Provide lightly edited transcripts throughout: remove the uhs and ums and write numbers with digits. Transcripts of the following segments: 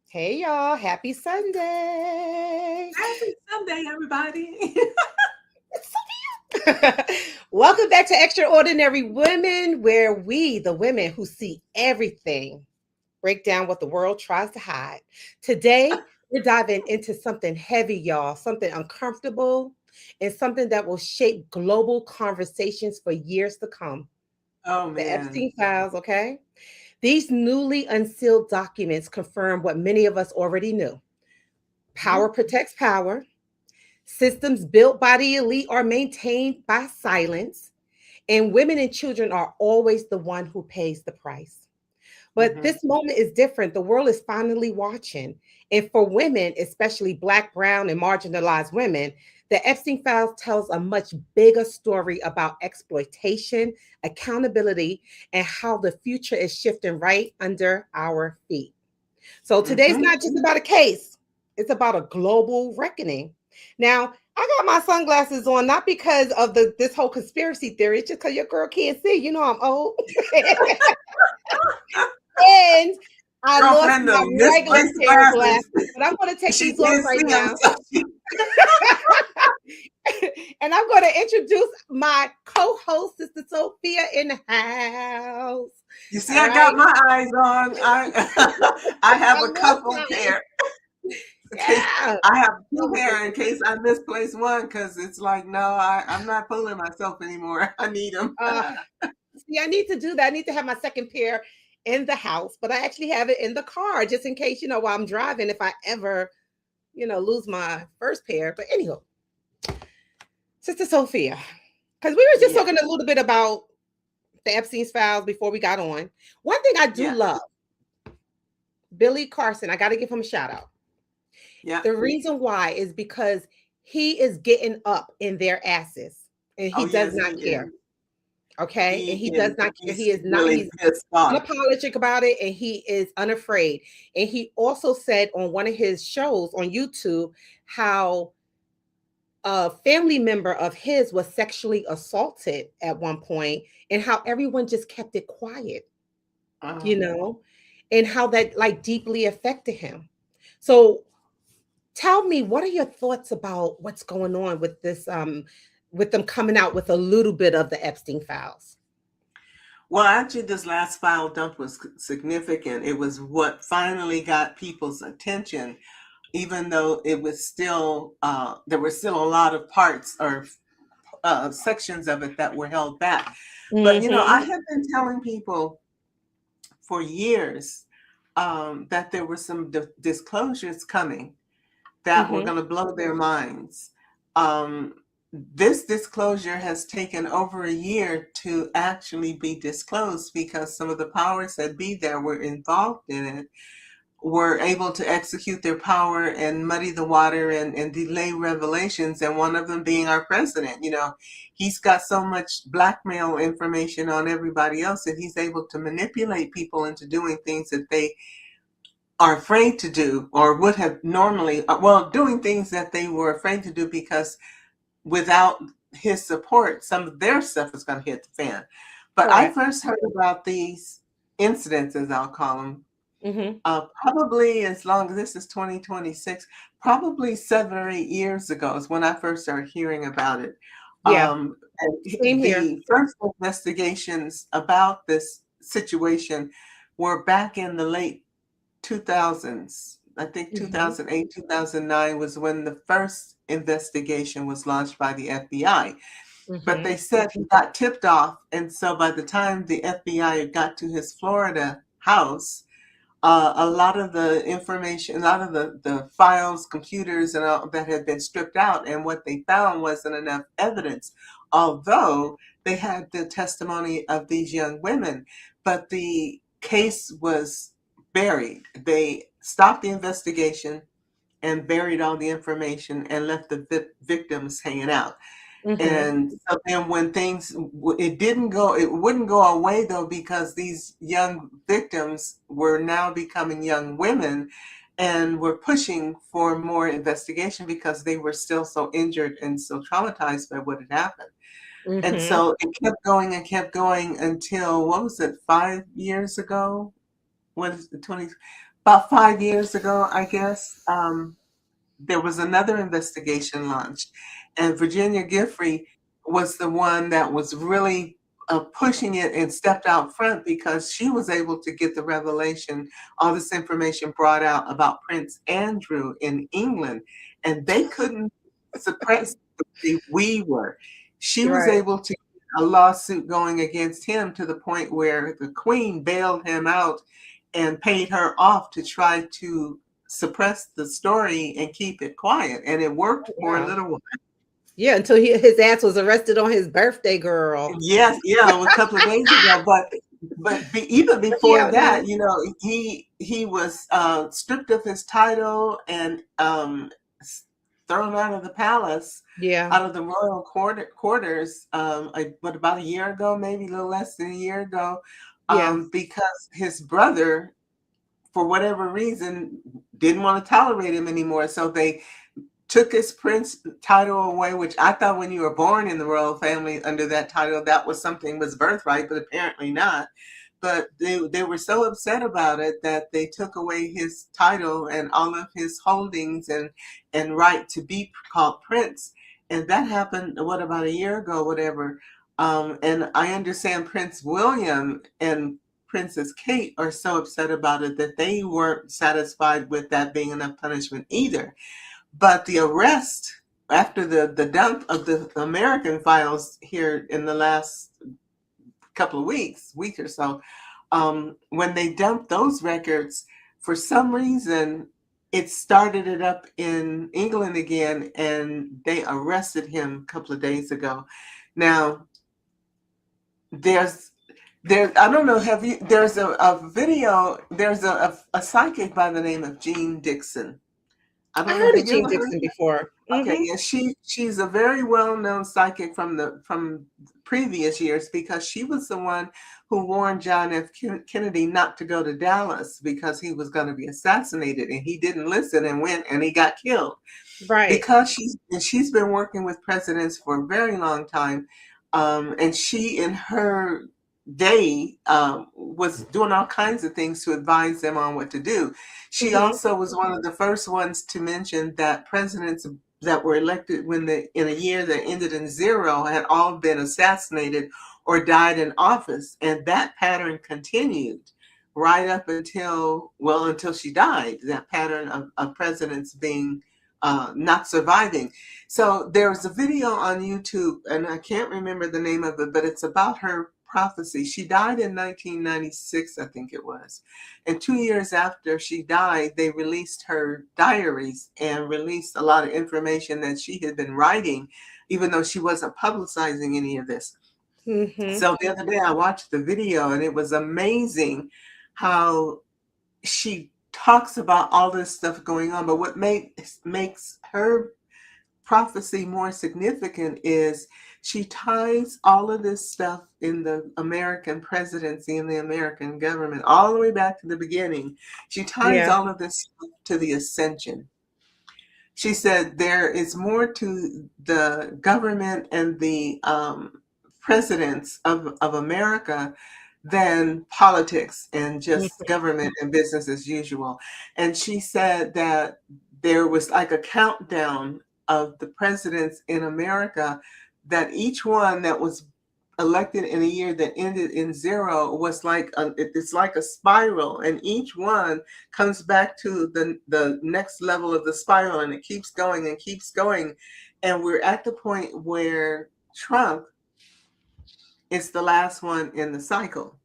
Hey y'all, happy Sunday. Happy Sunday, everybody. Welcome back to Extraordinary Women, where we, the women who see everything, break down what the world tries to hide. Today, we're diving into something heavy, y'all, something uncomfortable, and something that will shape global conversations for years to come. Oh, The man. Epstein Files, okay? These newly unsealed documents confirm what many of us already knew. Power Mhm. protects power. Systems built by the elite are maintained by silence, and women and children are always the one who pays the price. But Mhm. this moment is different. The world is finally watching. And for women, especially Black, Brown, and marginalized women, the Epstein Files tells a much bigger story about exploitation, accountability, and how the future is shifting right under our feet. So today's Mhm. not just about a case, it's about a global reckoning. Now, I got my sunglasses on not because of this whole conspiracy theory, it's just because your girl can't see. You know I'm old. And I lost Girlfriend, my the regular misplaced pair of glasses. glasses, but I'm going to take She these off can't right see them. now. So And I'm going to introduce my co-host, Sister Sophia, in the house. you see, All I got right. my eyes on. I have I a love couple mine. pair. In case Yeah. I have two Oh my pair in goodness. case I misplace one, because it's like, no, I'm not fooling myself anymore. I need them. Uh, See, I need to do that. I need to have my second pair in the house, but I actually have it in the car just in case, while I'm driving, if I ever, lose my first pair. But anyhow, Sister Sophia, because we were just Yeah. talking a little bit about the Epstein's files before we got on. One thing I do Yeah. love, Billy Carson, I got to give him a shout out. Yeah. The reason why is because he is getting up in their asses and Oh, he does yes, not he is. care. Okay. He And he does is. not care. He's He is not, really he's pissed off. unapologetic about it and he is unafraid. And he also said on one of his shows on YouTube how a family member of his was sexually assaulted at one point and how everyone just kept it quiet, you Uh, know, and how that like deeply affected him. So tell me, what are your thoughts about what's going on with this with them coming out with a little bit of the Epstein files? Well, actually, this last file dump was significant. It was what finally got people's attention, even though it was still, there were still a lot of parts or sections of it that were held back. But, I Mhm. have been telling people for years that there were some disclosures coming that were Mhm. going to blow their minds. Um, this disclosure has taken over a year to actually be disclosed because some of the powers that be there were involved in it, were able to execute their power and muddy the water and delay revelations. And one of them being our president. He's got so much blackmail information on everybody else that he's able to manipulate people into doing things that they are afraid to do or would have normally, well, doing things that they were afraid to do because without his support, some of their stuff is going to hit the fan. But I Correct. first heard about these incidents, as I'll call them, Mhm. probably as long as this is 2026, probably 7 or 8 years ago is when I first started hearing about it. Yeah. And Same here. the first investigations about this situation were back in the late 2000s. I think Mhm. 2008, 2009 was when the first investigation was launched by the FBI. But they Mhm. said he got tipped off. And so by the time the FBI got to his Florida house, a lot of the information, a lot of the files, computers, and all that had been stripped out. And what they found wasn't enough evidence, although they had the testimony of these young women. But the case was buried. They stopped the investigation and buried all the information and left the victims hanging out. Mhm. And so then when things, it wouldn't go away though, because these young victims were now becoming young women and were pushing for more investigation because they were still so injured and so traumatized by what had happened. And Mhm. so it kept going and kept going until, what was it, 5 years ago? What is the 20? about 5 years ago, I guess, there was another investigation launched, and Virginia Giffrey was the one that was really pushing it and stepped out front because she was able to get the revelation, all this information brought out about Prince Andrew in England, and they couldn't suppress the we were. She was Right. able to get a lawsuit going against him to the point where the Queen bailed him out and paid her off to try to suppress the story and keep it quiet. And it worked for a Wow. little while. Yeah, until his ass was arrested on his birthday, girl. Yes, yeah, a couple of days ago. Even He before out now. that, he was stripped of his title and thrown out of the palace, Yeah. out of the royal quarters. About a year ago, maybe a little less than a year ago, Yes. because his brother, for whatever reason, didn't want to tolerate him anymore. So they took his prince title away, which I thought when you were born in the royal family under that title, that was something was birthright, but apparently not. But they were so upset about it that they took away his title and all of his holdings and right to be called prince. And that happened, what, about a year ago, whatever. And I understand Prince William and Princess Kate are so upset about it that they weren't satisfied with that being enough punishment either. But the arrest after the dump of the American files here in the last couple of week or so, when they dumped those records, for some reason, it started it up in England again, and they arrested him a couple of days ago. Now, there's there, I don't know, there's a video, there's a psychic by the name of Jean Dixon. I I don't know, heard have of you Jean ever heard? Dixon before. Okay, Mm-hmm. yeah, she's a very well-known psychic from previous years because she was the one who warned John F. Kennedy not to go to Dallas because he was going to be assassinated, and he didn't listen and went and he got killed. Right. Because she's been working with presidents for a very long time, and she in her day was doing all kinds of things to advise them on what to do. She Mm-hmm. also was one of the first ones to mention that presidents that were elected in a year that ended in zero had all been assassinated or died in office, and that pattern continued right up until she died. That pattern of presidents being not surviving. So there's a video on YouTube, and I can't remember the name of it, but it's about her prophecy. She died in 1996, I think it was. And 2 years after she died, they released her diaries and released a lot of information that she had been writing, even though she wasn't publicizing any of this. Mm-hmm. So the other day I watched the video, and it was amazing how she talks about all this stuff going on. But what makes her prophecy more significant is she ties all of this stuff in the American presidency and the American government all the way back to the beginning. She ties Yeah. all of this stuff to the ascension. She said there is more to the government and the presidents of America than politics and just Mm-hmm. government and business as usual. And she said that there was like a countdown of the presidents in America, that each one that was elected in a year that ended in zero was it's like a spiral, and each one comes back to the next level of the spiral, and it keeps going and keeps going. And we're at the point where Trump is the last one in the cycle,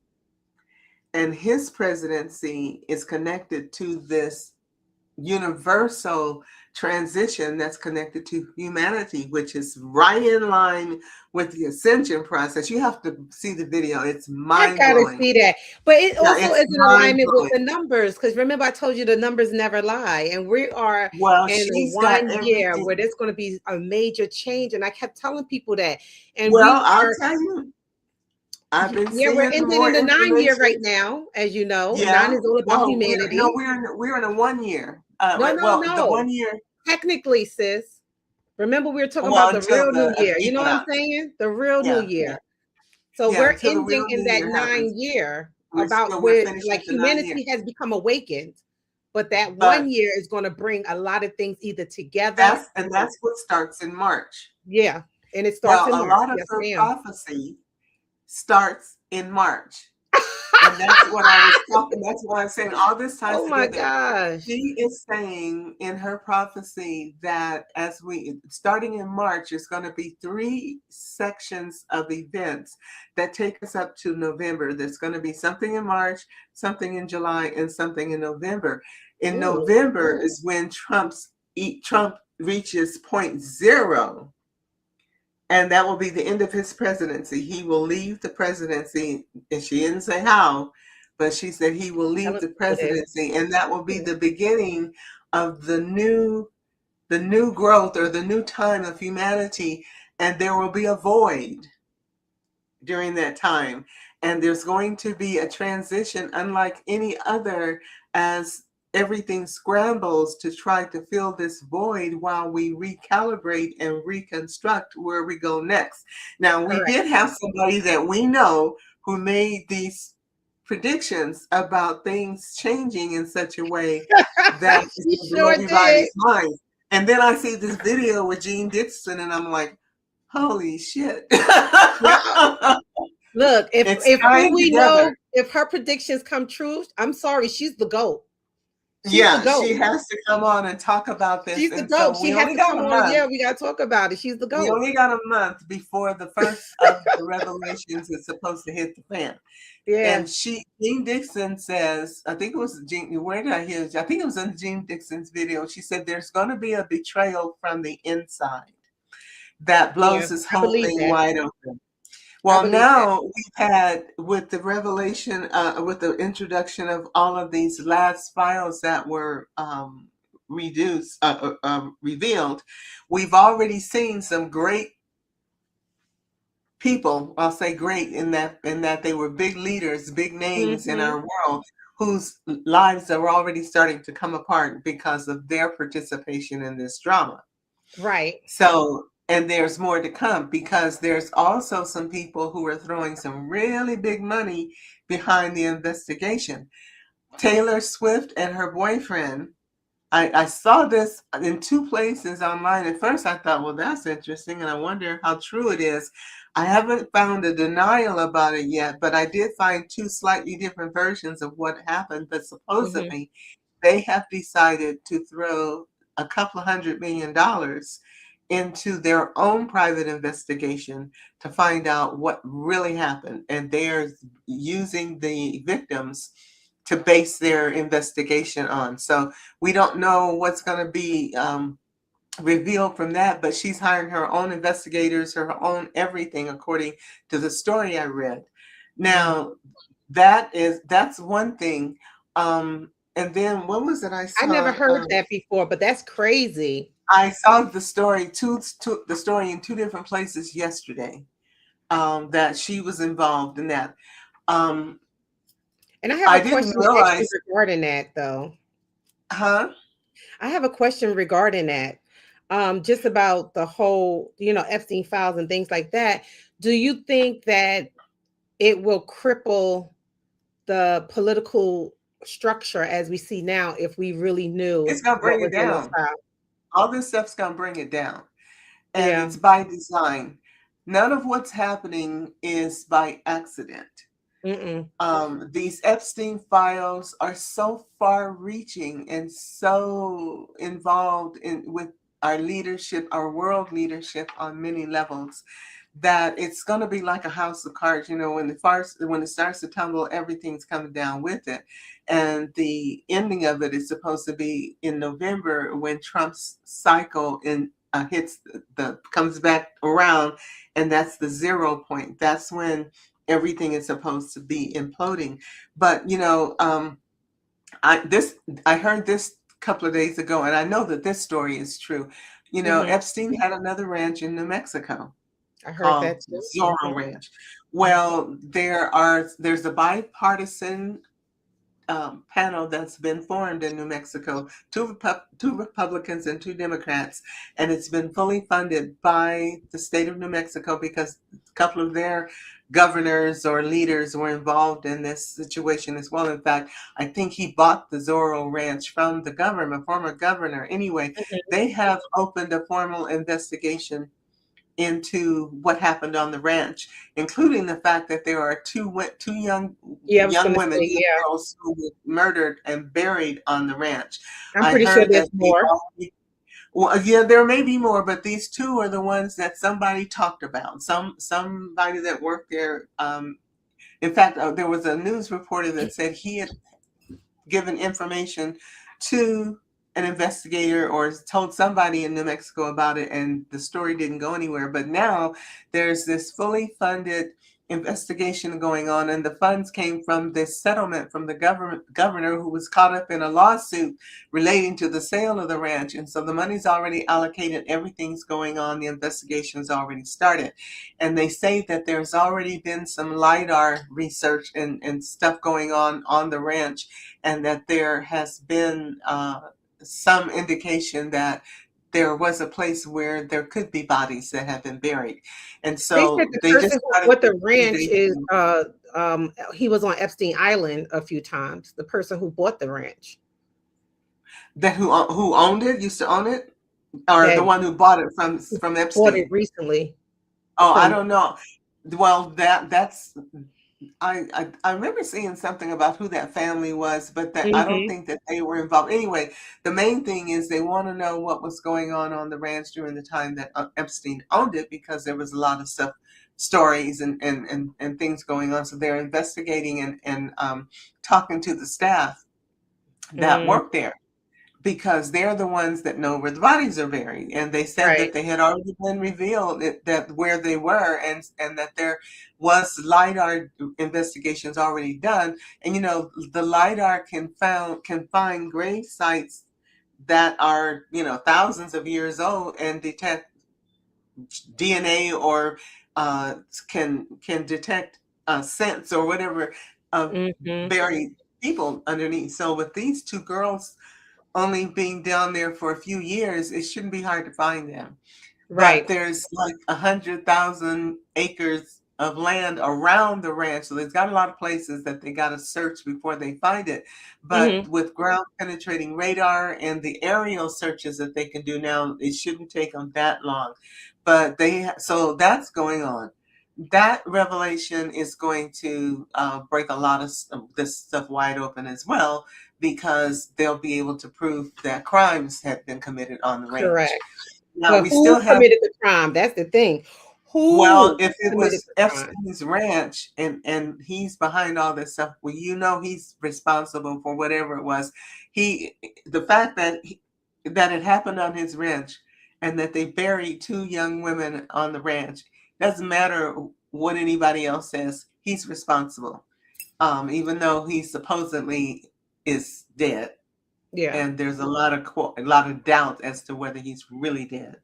and his presidency is connected to this universal transition that's connected to humanity, which is right in line with the ascension process. You have to see the video. It's I gotta mind-blowing. see that. But it Yeah, also it's is in alignment with mind-blowing. the numbers. Because remember, I told you the numbers never lie. And we are Well, in she's got 1 year everything. where there's going to be a major change. And I kept telling people that. And Well, we I'll are, tell you, I've been yeah, we're seeing ending in more the 9 year right information. now, as you know. Nine Yeah, is all about no, humanity. we're in a 1 year. No, no, Well, the no. 1 year, Technically, sis. Remember, we were talking well, about the until real new the year. You know what I'm equinox. saying? The real new Yeah, yeah, year. So yeah, we're until the ending real in new that year happens. 9 year We're about still we're where finishing like the 9 years. humanity has become awakened. but that But 1 year is going to bring a lot of things either together. that's what starts in March. Yeah. And it starts Well, in a March. lot of Yes, her ma'am. prophecy starts in March. And that's what I was talking. That's why I'm saying all this ties Oh my together. gosh. She is saying in her prophecy that starting in March, there's going to be 3 sections of events that take us up to November. There's going to be something in March, something in July, and something in November. In Ooh. November is when Trump reaches point zero. And that will be the end of his presidency. He will leave the presidency, and she didn't say how, but she said he will Tell leave us the what it is. presidency, and that will be the beginning of the new growth or the new time of humanity, and there will be a void during that time. And there's going to be a transition unlike any other as everything scrambles to try to fill this void while we recalibrate and reconstruct where we go next. Now, we Correct. did have somebody that we know who made these predictions about things changing in such a way that it's She going to blow sure did. everybody's minds. And then I see this video with Gene Dixon, and I'm like, holy shit. Yeah. Look, It's if who tying we together. know, if her predictions come true, I'm sorry, she's the GOAT. She's the Yeah, GOAT. she has to come on and talk about this. She's the And GOAT. so She we has only to got come a on. month. Yeah, we gotta talk about it. She's the We GOAT. only got a month before the first of the revelations is supposed to hit the fan. Yeah. And Jean Dixon says, I think it was Jean, where did I hear it? I think it was in Jean Dixon's video. She said there's going to be a betrayal from the inside that Yeah. blows this I whole believe thing that. wide open. I Well, believe that. now we've had with the revelation, with the introduction of all of these last files that were revealed, we've already seen some great people. I'll say great in that they were big leaders, big names in Hmm. our world, whose lives are already starting to come apart because of their participation in this drama. Right. So, and there's more to come because there's also some people who are throwing some really big money behind the investigation. Taylor Swift and her boyfriend. I saw this in 2 places online. At first, I thought, well, that's interesting, and I wonder how true it is. I haven't found a denial about it yet, but I did find 2 slightly different versions of what happened. But Hmm. supposedly, they have decided to throw a couple of $100 million into their own private investigation to find out what really happened. And they're using the victims to base their investigation on. So we don't know what's going to be revealed from that, but she's hiring her own investigators, her own everything, according to the story I read. Mm. Now, that's one thing. And then what was it I I never saw? heard that before, but that's crazy. I saw the story the story in 2 different places yesterday. That she was involved in that. Um, And I have I a didn't question actually realize, regarding that, though. huh? I have a question regarding that. Just about the whole, Epstein files and things like that. Do you think that it will cripple the political structure as we see now if we really knew It's gonna what bring was it in those down. files? All this stuff's gonna bring it down, and Yeah. it's by design. None of what's happening is by accident. Mm-mm. These Epstein files are so far-reaching and so involved with our leadership, our world leadership on many levels, that it's going to be like a house of cards. When it starts to tumble, everything's coming down with it. And the ending of it is supposed to be in November when Trump's cycle hits the comes back around, and that's the 0 point. That's when everything is supposed to be imploding. But I heard this a couple of days ago, and I know that this story is true. Hmm. Epstein had another ranch in New Mexico I heard called that too. Zorro Ranch. Well, there's a bipartisan panel that's been formed in New Mexico, two Republicans and two Democrats, and it's been fully funded by the state of New Mexico because a couple of their governors or leaders were involved in this situation as well. In fact, I think he bought the Zorro Ranch from the governor, former governor. Anyway, Mhm. they have opened a formal investigation into what happened on the ranch, including the fact that there are two Yeah, I was young gonna women, say, young yeah. girls who were murdered and buried on the ranch. I'm I pretty sure heard there's that more. well, yeah, there may be more, but these two are the ones that somebody talked about. Somebody that worked there. In fact, there was a news reporter that said he had given information to an investigator or told somebody in New Mexico about it, and the story didn't go anywhere. But now there's this fully funded investigation going on, and the funds came from this settlement from the governor who was caught up in a lawsuit relating to the sale of the ranch. And so the money's already allocated, everything's going on, the investigation's already started. And they say that there's already been some LIDAR research and stuff going on the ranch, and that there has been some indication that there was a place where there could be bodies that have been buried. And They said so the they just person who started bought the a few ranch days is ago. he was on Epstein Island a few times. The person who bought the ranch That who owned it, used to own it, or the that one who bought it from bought it Epstein. recently Oh, I from. don't know. Well, that's I remember seeing something about who that family was, but that I don't Mhm. think that they were involved. Anyway, the main thing is they want to know what was going on the ranch during the time that Epstein owned it, because there was a lot of stuff, stories and things going on. So they're investigating and talking to the staff that Mm, work there, because they're the ones that know where the bodies are buried. And they said right. that they had already been revealed that where they were, and that there was LIDAR investigations already done. And the LIDAR can find grave sites that are thousands of years old and detect DNA, or uh, can detect scents or whatever of Mhm. buried people underneath. So with these two girls only being down there for a few years, it shouldn't be hard to find them. But Right. there's like 100,000 acres of land around the ranch, so there's got a lot of places that they got to search before they find it. But Mhm. with ground penetrating radar and the aerial searches that they can do now, it shouldn't take them that long. But so that's going on. That revelation is going to break a lot of this stuff wide open as well, because they'll be able to prove that crimes have been committed on the ranch. Correct. Now But we who still have, committed the crime? That's the thing. well, Who if it committed was the crime? Epstein's ranch and he's behind all this stuff, well, he's responsible for whatever it was. He, the fact that it happened on his ranch, and that they buried two young women on the ranch, doesn't matter what anybody else says. He's responsible, even though he supposedly is dead, Yeah. and there's a lot of doubt as to whether he's really dead.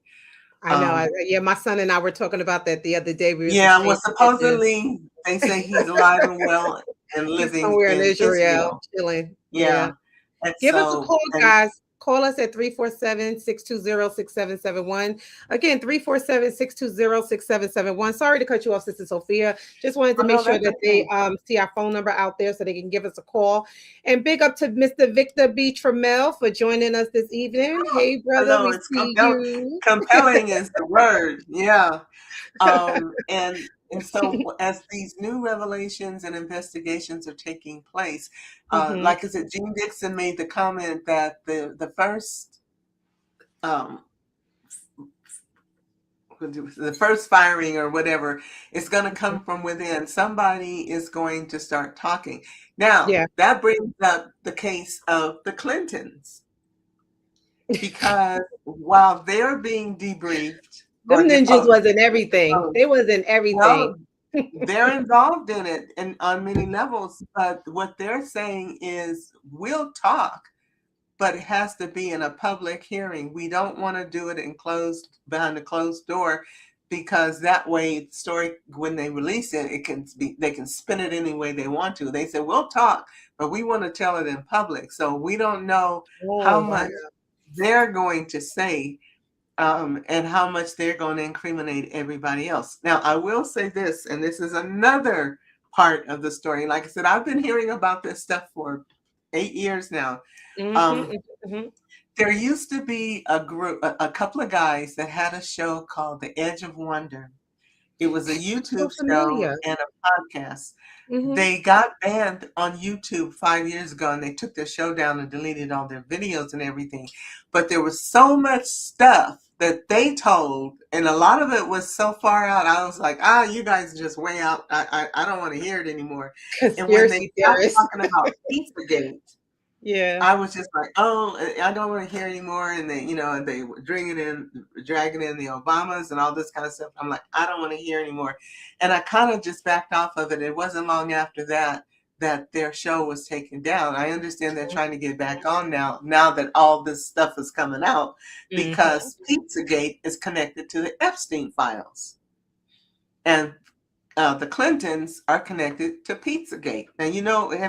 I know. Um, Yeah, my son and I were talking about that the other day. We was Yeah, well, exchanging messages. supposedly they say he's alive and well and He's living somewhere in in Israel Israel. chilling. Yeah. Yeah, and Give us a so call, and guys. Call us at 347-620-6771. Again, 347-620-6771. Sorry to cut you off, Sister Sophia. Just wanted to oh make no, sure that's that they okay. see our phone number out there so they can give us a call. And big up to Mr. Victor B. Trammell for joining us this evening. Hey, I brother, know we it's see you. compelling is the word. Yeah. And so as these new revelations and investigations are taking place, Hmm. like I said, Gene Dixon made the comment that um, the first firing or whatever is going to come from within. Somebody is going to start talking. Now, Yeah. that brings up the case of the Clintons, because while they're being debriefed or Them ninjas deposed, wasn't everything. They wasn't everything. well, they're involved in it and on many levels, but what they're saying is we'll talk, but it has to be in a public hearing. We don't want to do it behind a closed door, because that way the story, when they release it, they can spin it any way they want to. They say we'll talk, but we want to tell it in public. So we don't know how Oh, wow. much they're going to say, and how much they're going to incriminate everybody else. Now, I will say this, and this is another part of the story. Like I said, I've been hearing about this stuff for 8 years now. Mm-hmm, Um, mm-hmm. there used to be a couple of guys that had a show called The Edge of Wonder. It was a So YouTube show familiar. and a podcast. Mm-hmm. They got banned on YouTube 5 years ago, and they took their show down and deleted all their videos and everything. But there was so much stuff that they told, and a lot of it was so far out. I was like, you guys are just way out. I don't want to hear it anymore. And when they Conspiracy started theorists. talking about Pizzagate, Yeah. I was just like, I don't want to hear anymore. And they were dragging in the Obamas and all this kind of stuff. I'm like, I don't want to hear anymore. And I kind of just backed off of it. It wasn't long after that their show was taken down. I understand they're trying to get back on now that all this stuff is coming out, Mm-hmm. because Pizzagate is connected to the Epstein Files. And the Clintons are connected to Pizzagate. And you know what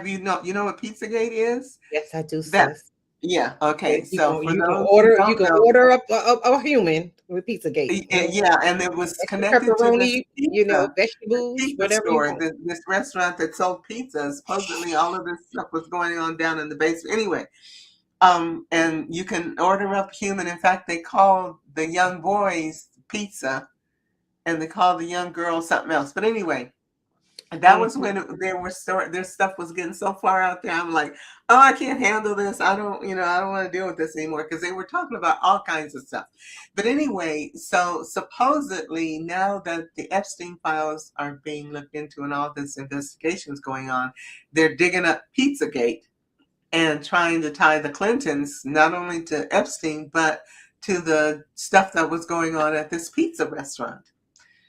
Pizzagate is? Yes, I do, That sis. Yeah, Yeah, okay. you So can for you can those who order you don't can know, order up a human with Pizzagate. yeah, and it was Extra connected to this pepperoni, this vegetables, pizza whatever you store, want. this restaurant that sold pizza. Supposedly, all of this stuff was going on down in the basement. Anyway, and you can order up human. In fact, they call the young boys pizza, and they call the young girls something else. But anyway, and that was Mhm. when their stuff was getting so far out there. I'm like, oh, I can't handle this. I don't want to deal with this anymore, because they were talking about all kinds of stuff. But anyway, so supposedly now that the Epstein files are being looked into and all this investigations going on, they're digging up Pizzagate and trying to tie the Clintons not only to Epstein, but to the stuff that was going on at this pizza restaurant.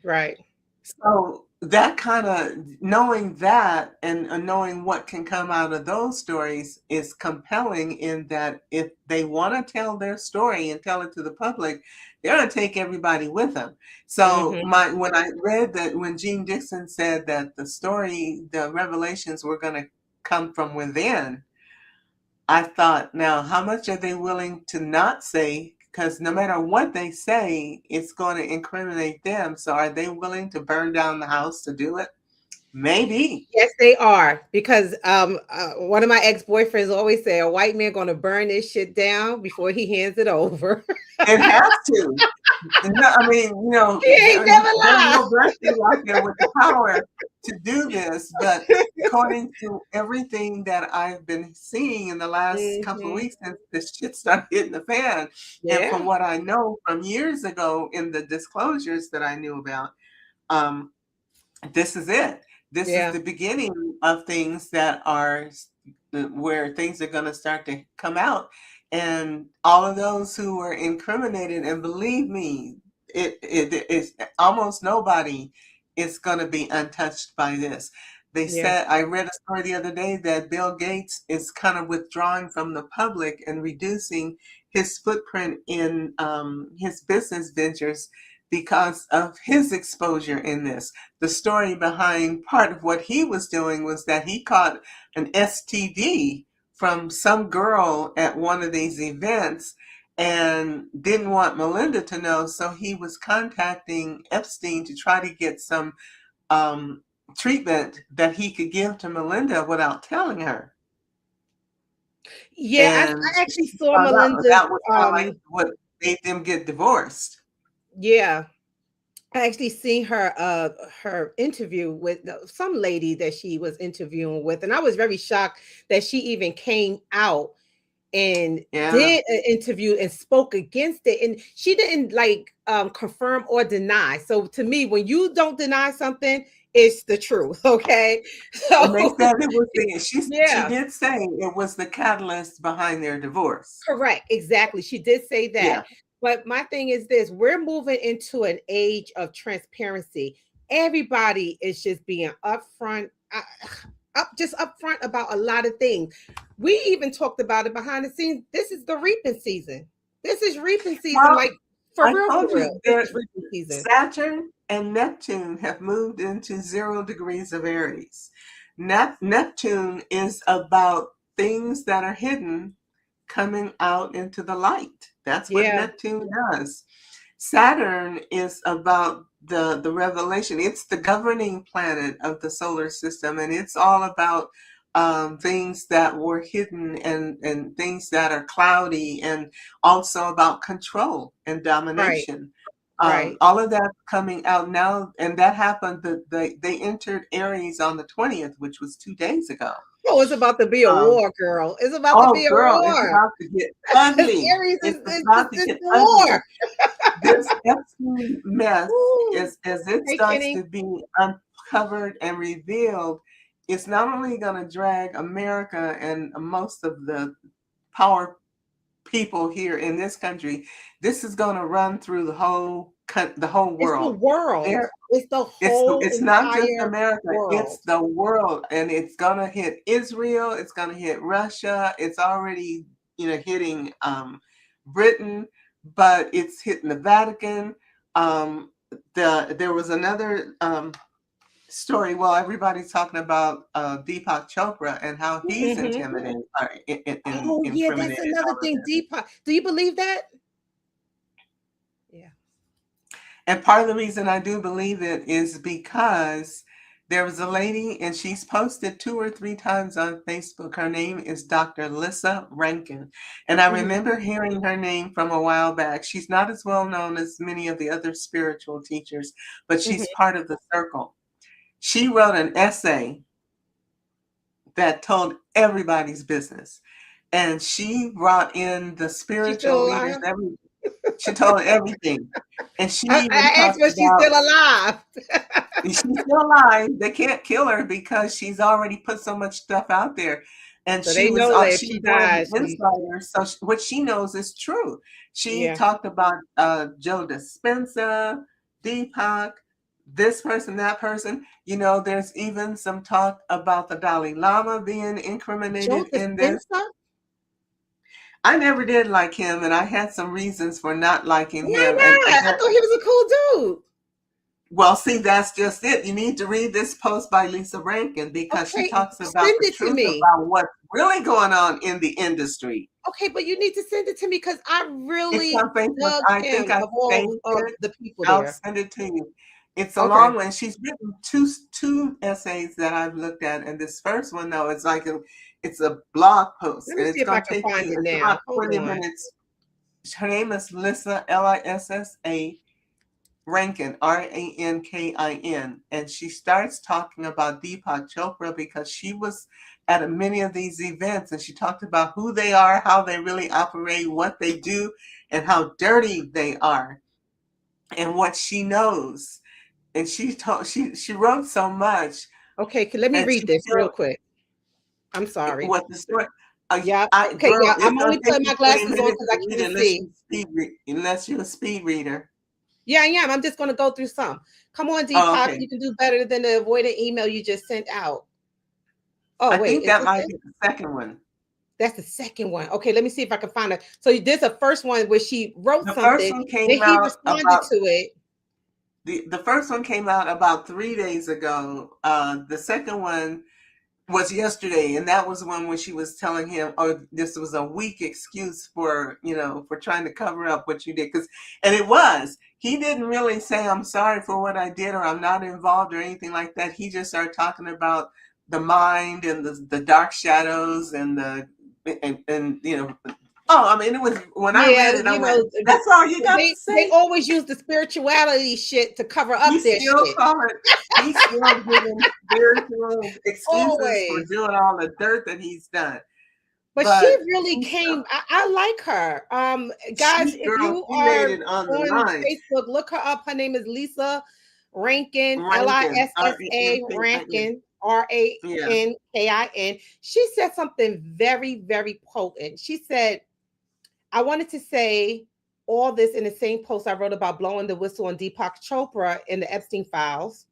Right. So that kind of knowing that, and knowing what can come out of those stories is compelling, in that if they want to tell their story and tell it to the public, they're going to take everybody with them. So Mhm. when I read that, when Gene Dixon said that the revelations were going to come from within, I thought, now, how much are they willing to not say? Because no matter what they say, it's going to incriminate them. So are they willing to burn down the house to do it? Maybe. Yes, they are, because one of my ex-boyfriends always say a white man gonna burn this shit down before he hands it over. It has to. No, I mean, He ain't never there's lie. no black people out there with the power to do this. But according to everything that I've been seeing in the last couple of Mhm. weeks since this shit started hitting the fan, and from Yeah, what I know from years ago in the disclosures that I knew about, um, this is it. This is yeah, the beginning of things that are where things are going to start to come out. And all of those who were incriminated, and believe me, it is almost nobody is going to be untouched by this. They yeah, said, I read a story the other day that Bill Gates is kind of withdrawing from the public and reducing his footprint in his business ventures because of his exposure in this. The story behind part of what he was doing was that he caught an STD from some girl at one of these events and didn't want Melinda to know, so he was contacting Epstein to try to get some um, treatment that he could give to Melinda without telling her. yeah. And I she actually saw found out Melinda's. that was kind of like what made them get divorced. Yeah, I actually seen her interview with some lady that she was interviewing with, and I was very shocked that she even came out and Yeah. did an interview and spoke against it, and she didn't like confirm or deny. So to me, when you don't deny something, it's the truth. Okay. And they So said it was she yeah, did say it was the catalyst behind their divorce. correct, exactly, she did say that. Yeah. But my thing is this: we're moving into an age of transparency. Everybody is just being upfront, just upfront about a lot of things. We even talked about it behind the scenes. This is the reaping season. This is reaping season, Well, like I for told real. you This that is reaping season. Saturn and Neptune have moved into 0 degrees of Aries. Neptune is about things that are hidden coming out into the light. That's what Yeah. Neptune does. Saturn is about the revelation. It's the governing planet of the solar system, and it's all about things that were hidden and things that are cloudy, and also about control and Right. domination. Right. All of that coming out now, and that happened. They entered Aries on the 20th, which was 2 days ago. Oh, it's about to be a Um, war, girl. It's about to oh, be a girl, it's war. about to get Because ugly. Aries It's is about to the get ugly. war. This Epstein mess, Ooh. as it Hey, starts Kenny. to be uncovered and revealed, it's not only going to drag America and most of the power people here in this country, this is going to run through the whole It's the world. world. There, It's the whole it's not just entire America, world. it's the world, and it's going to hit Israel, it's going to hit Russia, it's already hitting Britain, but it's hitting the Vatican. There was another story. Well, everybody's talking about Deepak Chopra and how he's Hmm. intimidated, or Oh, yeah, that's incriminated, another all of thing. this. Deepak. Do you believe that? Yeah. And part of the reason I do believe it is because there was a lady, and she's posted 2 or 3 times on Facebook. Her name is Dr. Lissa Rankin. And I Hmm. remember hearing her name from a while back. She's not as well known as many of the other spiritual teachers, but she's Hmm. part of the circle. She wrote an essay that told everybody's business. And she brought in the She's spiritual still leaders, alive. she told everything. And she even I asked talked her if she's about, still alive. she's still alive. They can't kill her because she's already put so much stuff out there. And So they know that if she's she one of dies, the she, insiders. So what she knows is true. She yeah. talked about Joe Dispenza, Deepak, this person, that person. There's even some talk about the Dalai Lama being Joe incriminated in this. Dispenza? I never did like him, and I had some reasons for not liking Why him. And not? I thought he was a cool dude. well, see, that's just it. You need to read this post by Lisa Rankin, because she Okay, talks about send the it to truth me. about what's really going on in the industry. Okay, but you need to send it to me because I It's really on Facebook. dug I think him I of all saved of it. the people I'll there. send it to you. It's a Okay. long one. She's written two essays that I've looked at, and this first one, though, it's a blog post, Let me and see it's if I going to can take find you. it It's now. about Hold 20 on. minutes. Her name is Lissa, Lissa Rankin, Rankin, and she starts talking about Deepak Chopra because she was at many of these events, and she talked about who they are, how they really operate, what they do, and how dirty they are, and what she knows. And she wrote so much, Okay, let me and read she this real felt quick. I'm sorry. what the story. Yeah. Okay. Girl, Yeah. it's I'm gonna only take putting you my 20 glasses on minutes because I to read can't it see. unless you're a speed reader. Yeah, I am. I'm just going to go through some. Come on, Oh, Deepak. okay. You can do better than the avoided email you just sent out. Oh, I wait. think Is that this might it? be the second one. That's the second one. Okay, let me see if I can find it. So there's a first one where she wrote The first something, one then came he out responded about to it. the first one came out about 3 days ago. The second one was yesterday, and that was one where she was telling him, "Oh, this was a weak excuse for trying to cover up what you did." And it was. He didn't really say, "I'm sorry for what I did," or "I'm not involved," or anything like that. He just started talking about the mind and the dark shadows and. Oh, I mean, it was when I Yeah, read it, I you went, know, "That's all you got to they say." always use the spirituality shit to cover He up their still shit. call it. He's still giving spiritual excuses for Always. doing all the dirt that he's done. But she But really came. I like her. Guys, if girl, you she made are it on the on line. Facebook, look her up. Her name is Lisa Rankin, Rankin, Lissa Rankin. Rankin, Yeah. Rankin. She said something very, very potent. She said, I wanted to say all this in the same post I wrote about blowing the whistle on Deepak Chopra in the Epstein Files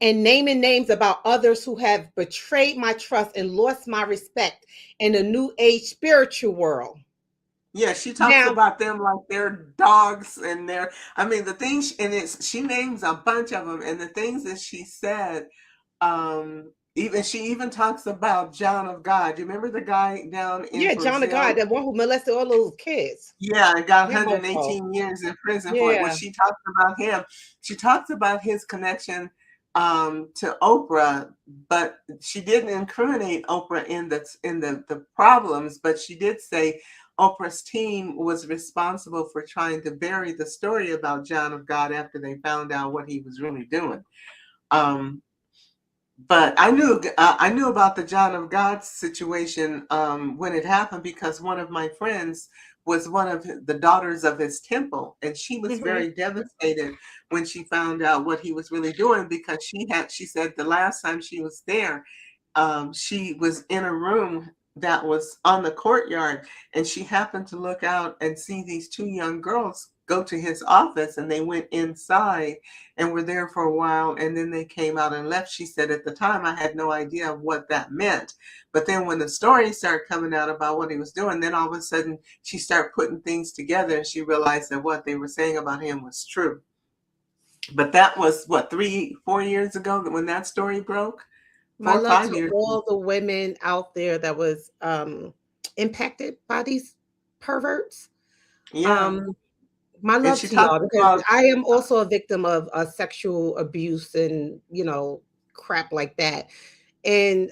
and naming names about others who have betrayed my trust and lost my respect in the new age spiritual world. Yeah, she talks Now, about them like they're dogs, and I mean, the things, and she names a bunch of them, and the things that she said, She even talks about John of God. You remember the guy down in Yeah, John the God, Brazil? the one who molested all those kids. Yeah, and got That mofo. 118 years in prison for it. Well, Yeah. she talks about him. She talks about his connection to Oprah, but she didn't incriminate Oprah in the problems. But she did say Oprah's team was responsible for trying to bury the story about John of God after they found out what he was really doing. Um, but I knew about the John of God situation when it happened because one of my friends was one of the daughters of his temple, and she was Hmm. very devastated when she found out what he was really doing because she said the last time she was there, she was in a room that was on the courtyard, and she happened to look out and see these two young girls go to his office, and they went inside and were there for a while, and then they came out and left. She said, at the time, I had no idea of what that meant. But then when the stories started coming out about what he was doing, then all of a sudden she started putting things together, and she realized that what they were saying about him was true. But that was, what, 4 years ago when that story broke? My 4 or love 5 to years ago. all the women out there that was impacted by these perverts. Yeah. Um, my And love she to talked y'all because about, I am also a victim of sexual abuse and crap like that. And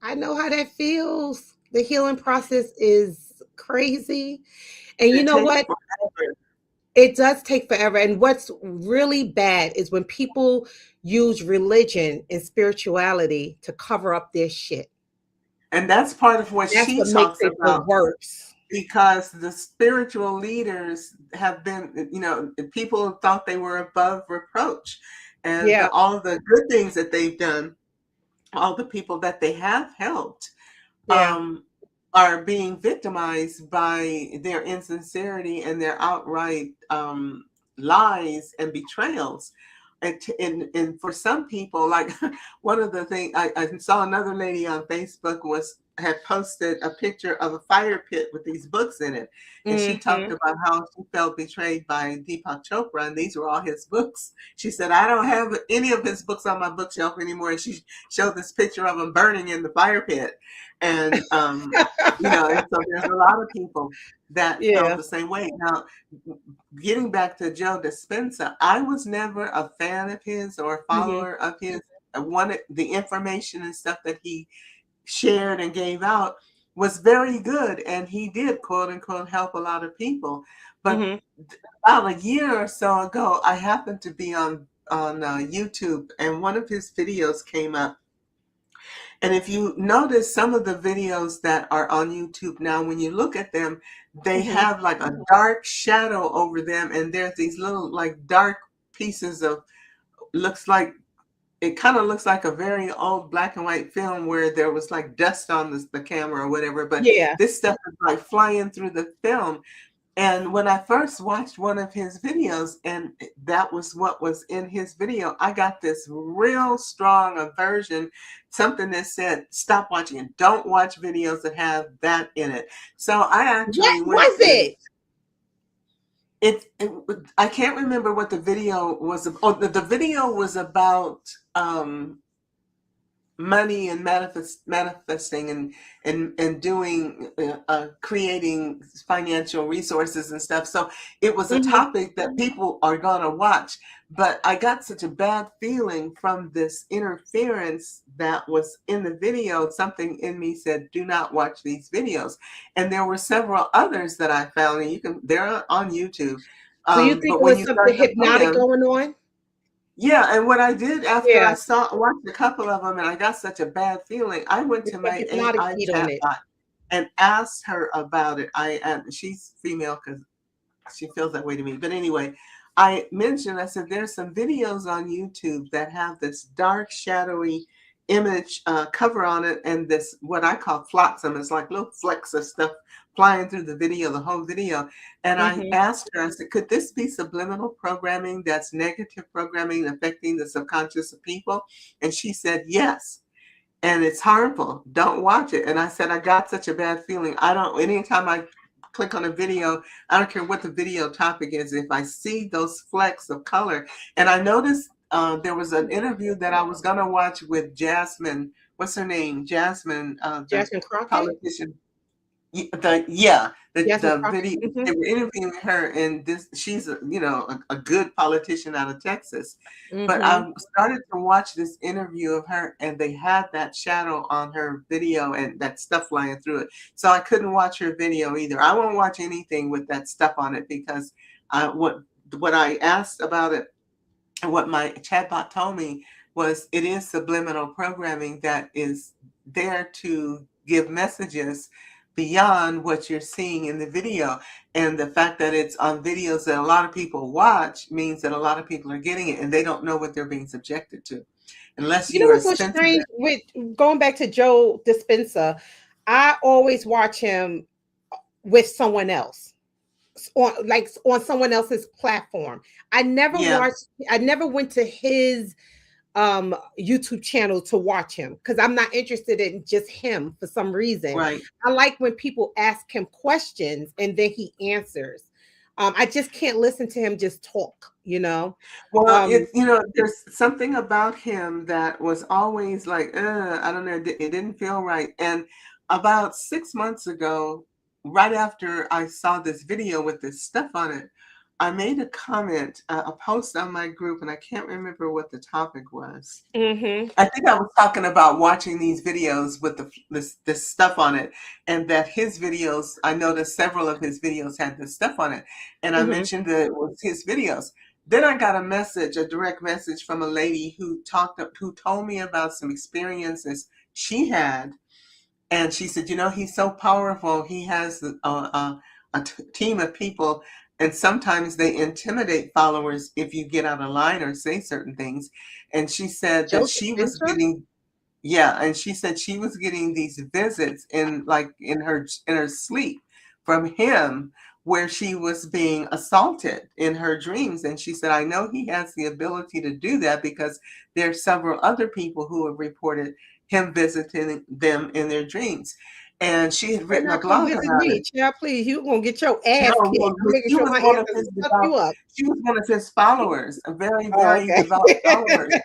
I know how that feels. The healing process is crazy. And you it know takes what? forever. It does take forever. And what's really bad is when people use religion and spirituality to cover up their shit. And that's part of what That's she what makes talks it the about. worst. Because the spiritual leaders have been, people thought they were above reproach. And Yeah, all the good things that they've done, all the people that they have helped, yeah. um, are being victimized by their insincerity and their outright lies and betrayals. And for some people, like one of the things I saw another lady on Facebook had posted a picture of a fire pit with these books in it. And she talked Mhm. about how she felt betrayed by Deepak Chopra, and these were all his books. She said, I don't have any of his books on my bookshelf anymore. And she showed this picture of him burning in the fire pit. And and so there's a lot of people that felt Yeah. the same way. Now, getting back to Joe Dispenza, I was never a fan of his or a Mhm. follower of his. I wanted the information and stuff that he shared and gave out was very good, and he did, quote unquote, help a lot of people. But Mhm. about a year or so ago, I happened to be on YouTube, and one of his videos came up. And if you notice some of the videos that are on YouTube now, when you look at them, they Mhm. have like a dark shadow over them, and there's these little like dark pieces of looks like it kind of looks like a very old black and white film where there was like dust on the camera or whatever, but Yeah. this stuff is like flying through the film. And when I first watched one of his videos, and that was what was in his video, I got this real strong aversion, something that said, stop watching it. Don't watch videos that have that in it. So I What actually went was to it? it. I can't remember what the video was. Oh, the video was about money and manifesting and doing creating financial resources and stuff. So it was a Mhm. topic that people are going to watch. But I got such a bad feeling from this interference that was in the video. Something in me said, do not watch these videos. And there were several others that I found, and they're on YouTube. So you think But it when was you something start to play hypnotic them, going on? yeah, and what I did after Yeah. I watched a couple of them and I got such a bad feeling, I went It's to the my hypnotic AI heat on it. chatbot and asked her about it. And she's female because she feels that way to me. But anyway, I said, there's some videos on YouTube that have this dark, shadowy image cover on it, and this what I call flotsam. It's like little flecks of stuff flying through the video, the whole video. And I Mhm. asked her, I said, could this be subliminal programming that's negative programming affecting the subconscious of people? And she said, yes. And it's harmful. Don't watch it. And I said, I got such a bad feeling. Anytime I click on a video, I don't care what the video topic is, if I see those flecks of color, and I noticed there was an interview that I was gonna watch with Jasmine. What's her name? Jasmine, the Jasmine Crockett. politician. The Jasmine Crockett. video, Hmm. they were interviewing her, and this she's a good politician out of Texas. But Hmm. I started to watch this interview of her, and they had that shadow on her video and that stuff flying through it. So I couldn't watch her video either. I won't watch anything with that stuff on it because what I asked about it and what my chatbot told me was it is subliminal programming that is there to give messages beyond what you're seeing in the video. And the fact that it's on videos that a lot of people watch means that a lot of people are getting it and they don't know what they're being subjected to unless You know you are what's so sensitive. strange with going back to Joe Dispenza? I always watch him with someone else on someone else's platform. Yeah, I never went to his YouTube channel to watch him because I'm not interested in just him for some reason. right. I like when people ask him questions and then he answers. I just can't listen to him just talk, you know. Well, Um, it's there's something about him that was always like, I don't know, it didn't feel right. And about 6 months ago, right after I saw this video with this stuff on it, I made a comment, a post on my group, and I can't remember what the topic was. mhm, I think I was talking about watching these videos with this stuff on it, and that his videos, I noticed several of his videos had this stuff on it, and I mhm. mentioned that it was his videos. Then I got a direct message from a lady who told me about some experiences she had, and she said, he's so powerful. He has a team of people, and sometimes they intimidate followers if you get out of line or say certain things. And she said that Joe she was Dispenza? getting, yeah, and she said she was getting these visits in her sleep from him where she was being assaulted in her dreams. And she said, I know he has the ability to do that because there are several other people who have reported him visiting them in their dreams. And she had Better written a not come blog visit about me, it. child. Please, you gonna get your ass No, kicked. well, I'm making sure my ancestors fuck you up. she was one of his followers, a very, Oh, very okay. devout followers.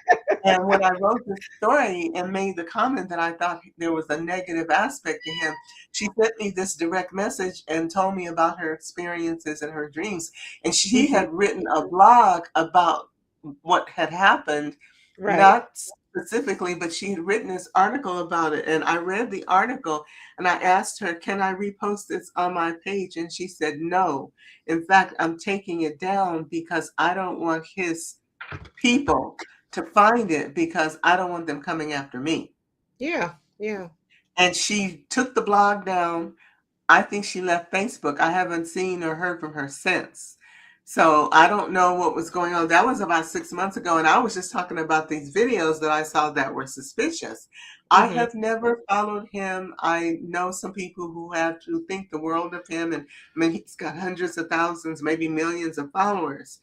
And when I wrote this story and made the comment that I thought there was a negative aspect to him, she sent me this direct message and told me about her experiences and her dreams. And she Mhm. had written a blog about what had happened, Right. not specifically, but she had written this article about it. And I read the article and I asked her, can I repost this on my page? And she said, no. In fact, I'm taking it down because I don't want his people to find it because I don't want them coming after me. Yeah. Yeah. And she took the blog down. I think she left Facebook. I haven't seen or heard from her since. So I don't know what was going on. That was about 6 months ago. And I was just talking about these videos that I saw that were suspicious. I Hmm. have never followed him. I know some people who have to think the world of him. And I mean, he's got hundreds of thousands, maybe millions of followers.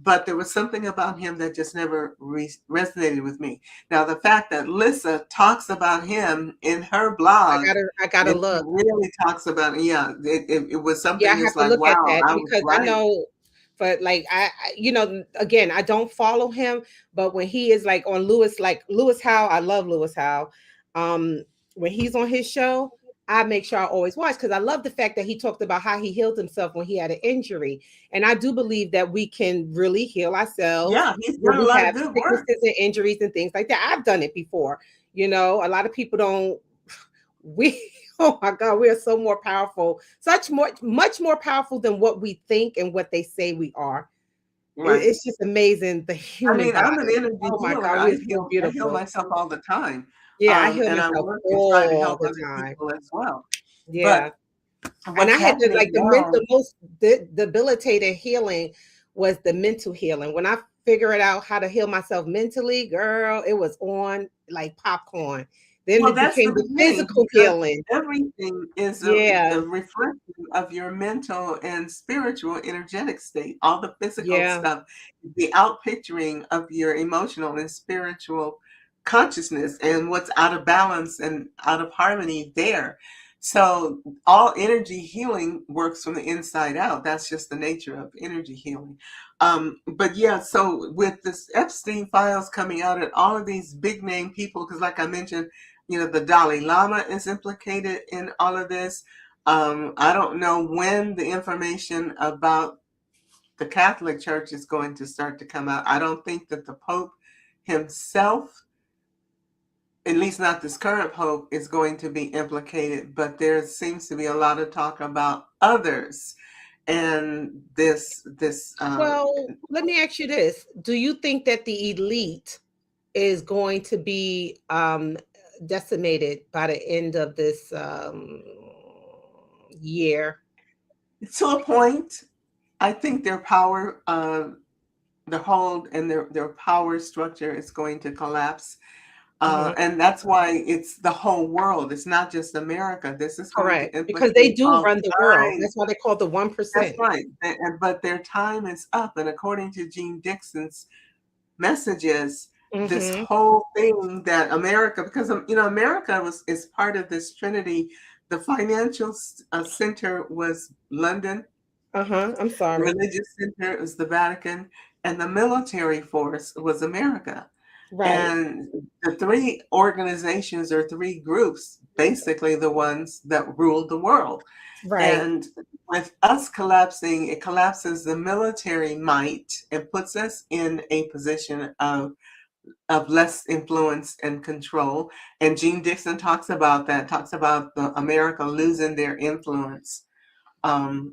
But there was something about him that just never resonated with me. Now, the fact that Lissa talks about him in her blog, I gotta and she look. really talks about it. Yeah, it was Yeah, I something have that's to like, look at wow, that I was because I right. know, but like again, I don't follow him, but when he is like on Lewis Howe, I love Lewis Howe. When he's on his show, I make sure I always watch because I love the fact that he talked about how he healed himself when he had an injury, and I do believe that we can really heal ourselves Yeah, he's when done a we lot of have good work. sicknesses and injuries and things like that. I've done it before. A lot of people don't. We Oh my god, we are so more powerful, much more powerful than what we think and what they say we are. Right. It's just amazing, the I human mean, I'm an body. energy Oh my healer. god, we are so I heal beautiful. myself all the time, Yeah, I heal and I myself work and try to all help the other time. people as well. Yeah. But And I what's had to happening like now? the most debilitating healing was the mental healing. When I figured out how to heal myself mentally, girl, it was on like popcorn. Then Well, it that's the became the beginning physical because healing. everything is a Yeah. reflection of your mental and spiritual energetic state. All the physical Yeah. stuff, the outpicturing of your emotional and spiritual consciousness and what's out of balance and out of harmony there. So all energy healing works from the inside out. That's just the nature of energy healing. But yeah, so with this Epstein files coming out and all of these big name people, because like I mentioned, the Dalai Lama is implicated in all of this. I don't know when the information about the Catholic Church is going to start to come out. I don't think that the Pope himself, at least not this current Pope, is going to be implicated, but there seems to be a lot of talk about others. And Well, let me ask you this. Do you think that the elite is going to be decimated by the end of this year? to a point, I think their power, the hold and their power structure is going to collapse. Mhm. And that's why it's the whole world. It's not just America. This is going to Correct. Because they implicate do all run the world. kinds. That's why they call the That's 1%. right. But their time is up. And according to Gene Dixon's messages, this Hmm. whole thing that America, because America is part of this trinity. The financial center was London, Uh-huh. I'm the sorry. religious center was the Vatican, and the military force was America. Right. And the three organizations or three groups, basically the ones that ruled the world. Right. And with us collapsing, it collapses the military might and puts us in a position of less influence and control. And Gene Dixon talks about that, talks about America losing their influence,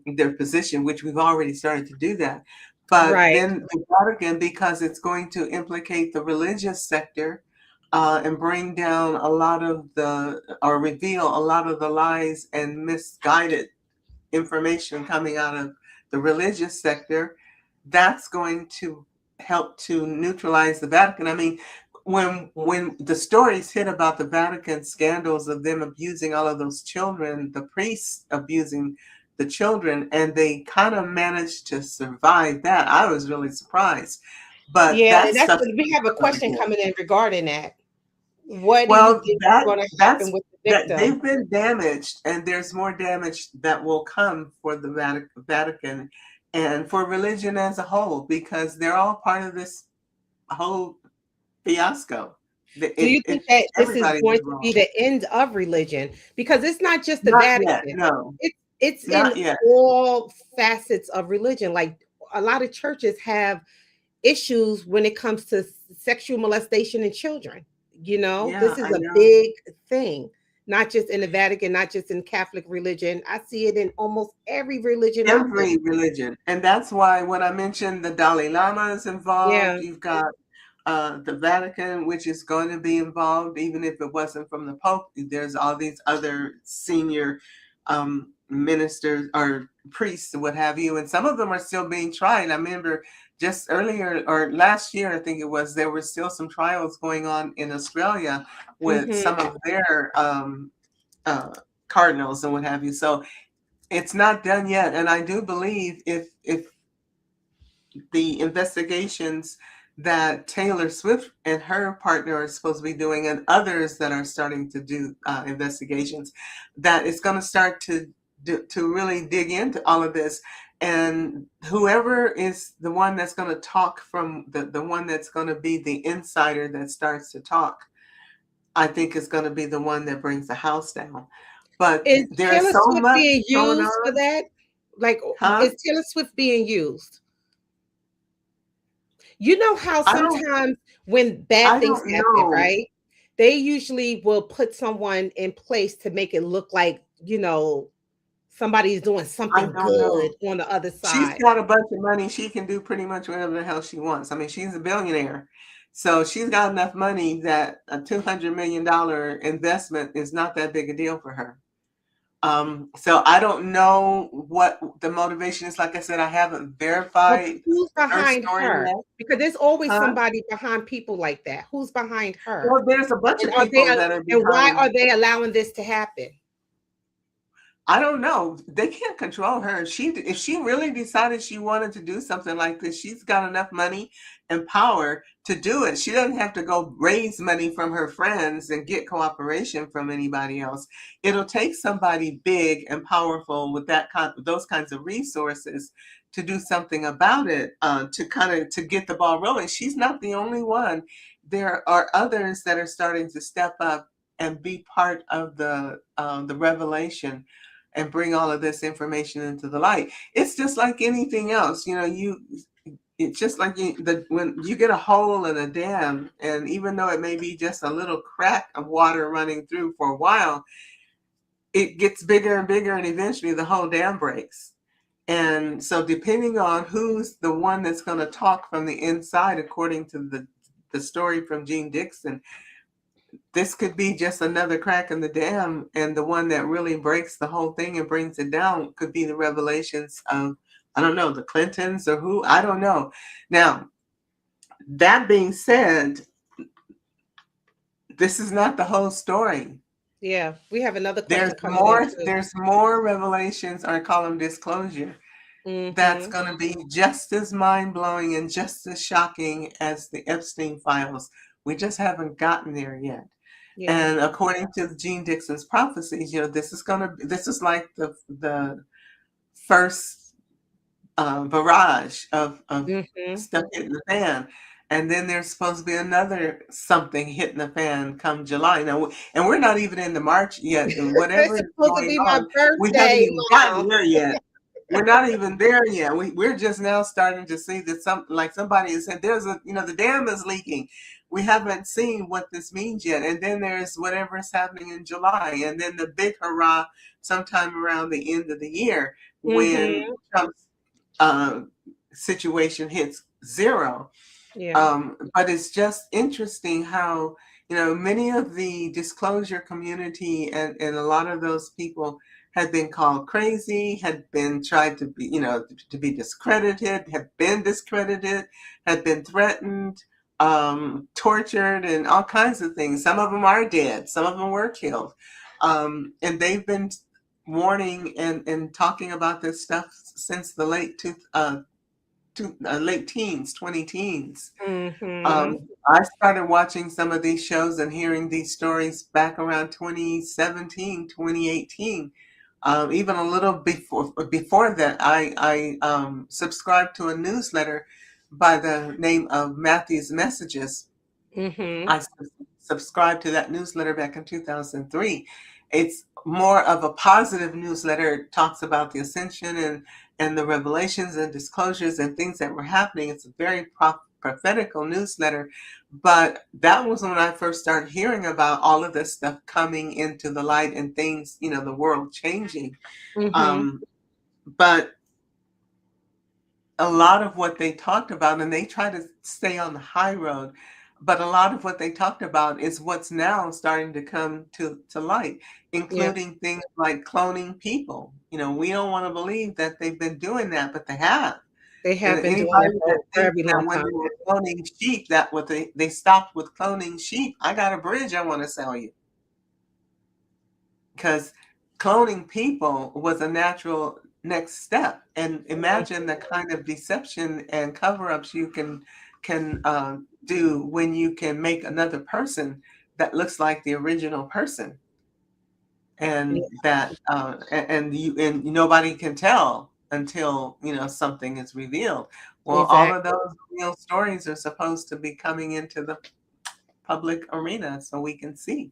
their position, which we've already started to do that. But Right. then the Vatican, because it's going to implicate the religious sector and bring down a lot of or reveal a lot of the lies and misguided information coming out of the religious sector, that's going to help to neutralize the Vatican. I mean, when the stories hit about the Vatican scandals of them abusing all of those children, the priests abusing the children, and they kind of managed to survive that, I was really surprised. But Yeah, that and that's stuff what we have a is question again. coming in regarding that. What do you Well, think is going to happen with the that victim? they've been damaged, and there's more damage that will come for the Vatican and for religion as a whole, because they're all part of this whole fiasco. Do you think that this is Everybody's going to be involved. the end of religion? Because it's not just the Not yet, Vatican. no, It's in not yet. all facets of religion. Like a lot of churches have issues when it comes to sexual molestation in children. Yeah, This is I a know. big thing, not just in the Vatican, not just in Catholic religion. I see it in almost every religion out there. Every religion. And that's why when I mentioned the Dalai Lama is involved, Yeah. you've got the Vatican, which is going to be involved, even if it wasn't from the Pope. There's all these other senior ministers or priests, what have you, and some of them are still being tried. I remember just earlier or last year, I think it was, there were still some trials going on in Australia with Hmm. some of their uh, cardinals and what have you. So it's not done yet, and I do believe if the investigations that Taylor Swift and her partner are supposed to be doing, and others that are starting to do investigations, that it's going to start to really dig into all of this. And whoever is the one that's going to talk, from the one that's going to be the insider that starts to talk, I think is going to be the one that brings the house down. But Is there's Taylor so Swift much being going used for on, that? Like, huh? is Taylor Swift being used? You know how I don't sometimes when bad I things don't happen, know. right? They usually will put someone in place to make it look like, somebody's doing I something don't good know. on the other She's side. got a bunch of money. She can do pretty much whatever the hell she wants. I mean, she's a billionaire. So she's got enough money that a $200 million investment is not that big a deal for her. So I don't know what the motivation is. Like I said, I haven't But verified who's her behind story her? yet. Because there's always Huh? somebody behind people like that. Who's behind her? Well, there's a bunch And of people that are why behind. are they allowing this to happen? I don't know. They can't control her. If she really decided she wanted to do something like this, she's got enough money and power to do it. She doesn't have to go raise money from her friends and get cooperation from anybody else. It'll take somebody big and powerful with those kinds of resources to do something about it, to get the ball rolling. She's not the only one. There are others that are starting to step up and be part of the revelation and bring all of this information into the light. It's just like anything else, it's just like when you get a hole in a dam, and even though it may be just a little crack of water running through for a while, it gets bigger and bigger, and eventually the whole dam breaks. And so depending on who's the one that's going to talk from the inside, according to the story from Jean Dixon, this could be just another crack in the dam, and the one that really breaks the whole thing and brings it down could be the revelations of, I don't know, the Clintons or who, I don't know. Now, that being said, this is not the whole story. Yeah, we have another question coming in too. There's more revelations, or I call them disclosure, that's going to be just as mind-blowing and just as shocking as the Epstein Files. We just haven't gotten there yet. Yeah. And according to Jean Dixon's prophecies, this is like the first barrage of stuff hitting the fan. And then there's supposed to be another something hitting the fan come July. Now, and we're not even into March yet. And whatever it's supposed to be my birthday, we haven't even gotten there yet. We're not even there yet. We're just now starting to see that somebody has said the dam is leaking. We haven't seen what this means yet. And then there's whatever is happening in July. And then the big hurrah sometime around the end of the year when Trump's situation hits zero. Yeah. But it's just interesting how, many of the disclosure community and a lot of those people had been called crazy, had been tried to be, to be discredited, had been discredited, had been threatened, tortured, and all kinds of things. Some of them are dead. Some of them were killed. And they've been warning and talking about this stuff since the late teens, 20 teens. I started watching some of these shows and hearing these stories back around 2017, 2018. Even a little before that, I subscribed to a newsletter by the name of Matthew's Messages. I subscribed to that newsletter back in 2003. It's more of a positive newsletter. It talks about the ascension and the revelations and disclosures and things that were happening. It's a very prophetical newsletter. But that was when I first started hearing about all of this stuff coming into the light and things, the world changing. But a lot of what they talked about, and they try to stay on the high road, but a lot of what they talked about is what's now starting to come to light, including things like cloning people. We don't want to believe that they've been doing that, but they have. They have been doing that for every long time. When they were cloning sheep, they stopped with cloning sheep. I got a bridge I want to sell you. Because cloning people was a natural next step. And imagine the kind of deception and cover-ups you can do when you can make another person that looks like the original person. And that and nobody can tell until something is revealed. Well, all of those real stories are supposed to be coming into the public arena so we can see.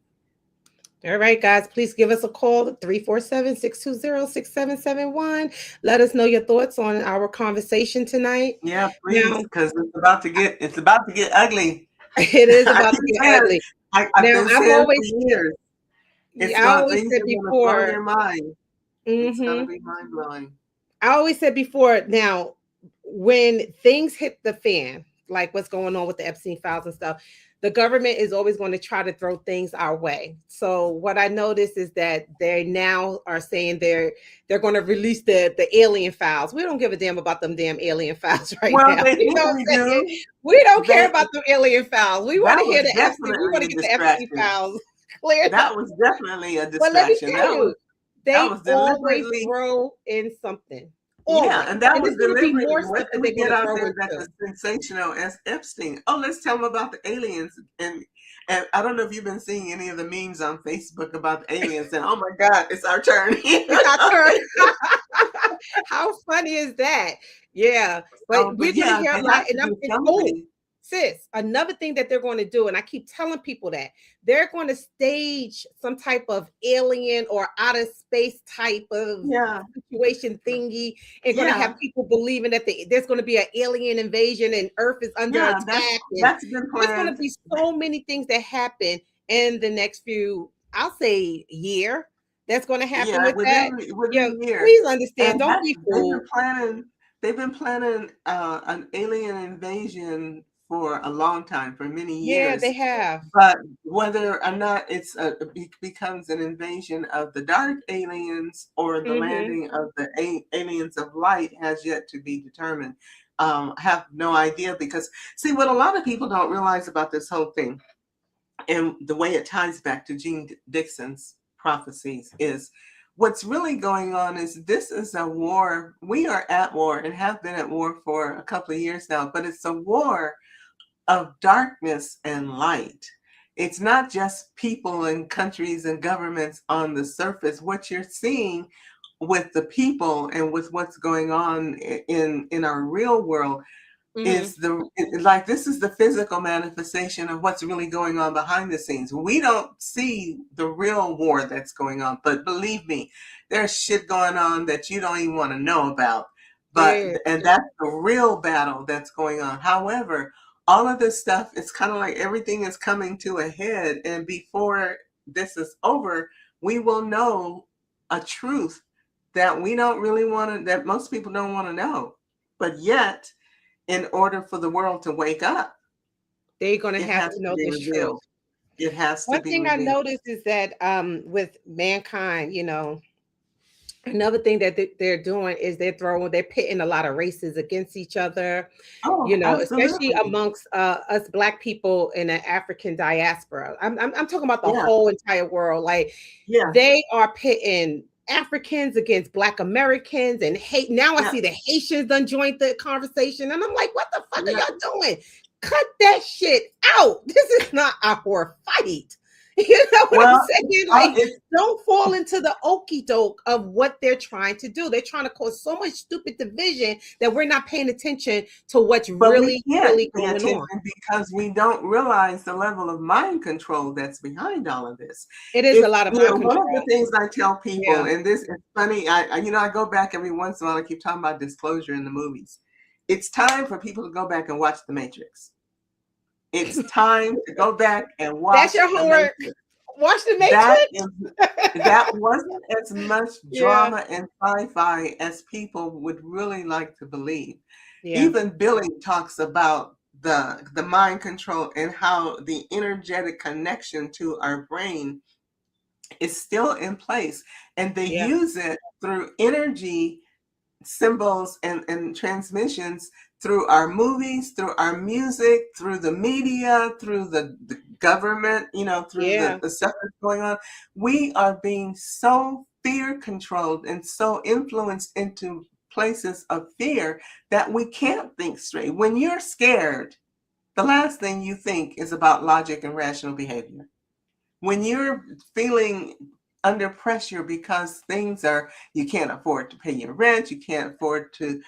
All right, guys, please give us a call at 347-620-6771. Let us know your thoughts on our conversation tonight. Yeah, please, because it's about to get ugly. It is about to get ugly. I've always said I always said before, your mind. It's gonna be mind blowing. I always said before, now when things hit the fan, like what's going on with the Epstein Files and stuff, the government is always going to try to throw things our way. So what I noticed is that they now are saying they're going to release the alien files. We don't give a damn about them damn alien files now. We don't care about the alien files. We want to hear the Epstein. We want to get the Epstein files clear. That was definitely a distraction. That They was always deliberately. throw in something. Yeah, Always. and that And was there's gonna be deliberate. more What stuff did that we they're get gonna out throw there that's into. as sensational as Epstein? Oh, let's tell them about the aliens. And I don't know if you've been seeing any of the memes on Facebook about the aliens and oh my God, it's our turn. It's our turn. How funny is that? Yeah. But But we're gonna yeah, hear they a lot. have to do Oh, something. sis, another thing that they're going to do, and I keep telling people that they're going to stage some type of alien or outer space type of Yeah, situation thingy, and going to have yeah, people believing that there's going to be an alien invasion and Earth is under yeah. That's attack, and that's been there's going to planned. be so many things that happen in the next few, I'll say, year. That's going to happen Yeah, with that. Yeah, within a year, please understand. and Don't that be they've fooled. been planning. They've been planning an alien invasion for a long time, for many Yeah, they years. have. But whether or not becomes an invasion of the dark aliens or the Hmm. landing of the aliens of light has yet to be determined. Have no idea because see what a lot of people don't realize about this whole thing and the way it ties back to Gene Dixon's prophecies is what's really going on is this is a war. We are at war and have been at war for a couple of years now, but it's a war of darkness and light. It's not just people and countries and governments on the surface. What you're seeing with the people and with what's going on in our real world Hmm. is like this is the physical manifestation of what's really going on behind the scenes. We don't see the real war that's going on, but believe me, there's shit going on that you don't even want to know about. But There. and that's the real battle that's going on. However, all of this stuff, it's kind of like everything is coming to a head, and before this is over, we will know a truth that we don't really want to, that most people don't want to know. But yet in order for the world to wake up, They're going to it have has to to know be this truth. revealed. It has to One be thing I revealed. noticed is that with mankind, another thing that they're doing is they're pitting a lot of races against each other, Oh, especially absolutely. amongst us Black people in the African diaspora. I'm talking about the Yeah, whole entire world. Like yeah, they are pitting Africans against Black Americans and hate. Now I yeah, see the Haitians done joined the conversation, and I'm like, what the fuck are yeah. y'all doing? Cut that shit out. This is not our fight. You know what I'm Well, saying? Like, it's don't fall into the okey doke of what they're trying to do. They're trying to cause so much stupid division that we're not paying attention to what's but we really, can't really pay going on. attention because we don't realize the level of mind control that's behind all of this. It is a If lot of you know, mind one of the control. things I tell people, Yeah. and this is funny, I go back every once in a while. I keep talking about disclosure in the movies. It's time for people to go back and watch The Matrix. It's time to go back and That's watch your The homework. Matrix. Watch the That Matrix. is that wasn't as much Yeah. drama and sci-fi as people would really like to believe. Yeah. Even Billy talks about the mind control and how the energetic connection to our brain is still in place, and they Yeah. use it through energy symbols and transmissions through our movies, through our music, through the media, through the government, through Yeah. the stuff that's going on. We are being so fear controlled and so influenced into places of fear that we can't think straight. When you're scared, the last thing you think is about logic and rational behavior. When you're feeling under pressure because things are, you can't afford to pay your rent, you can't afford to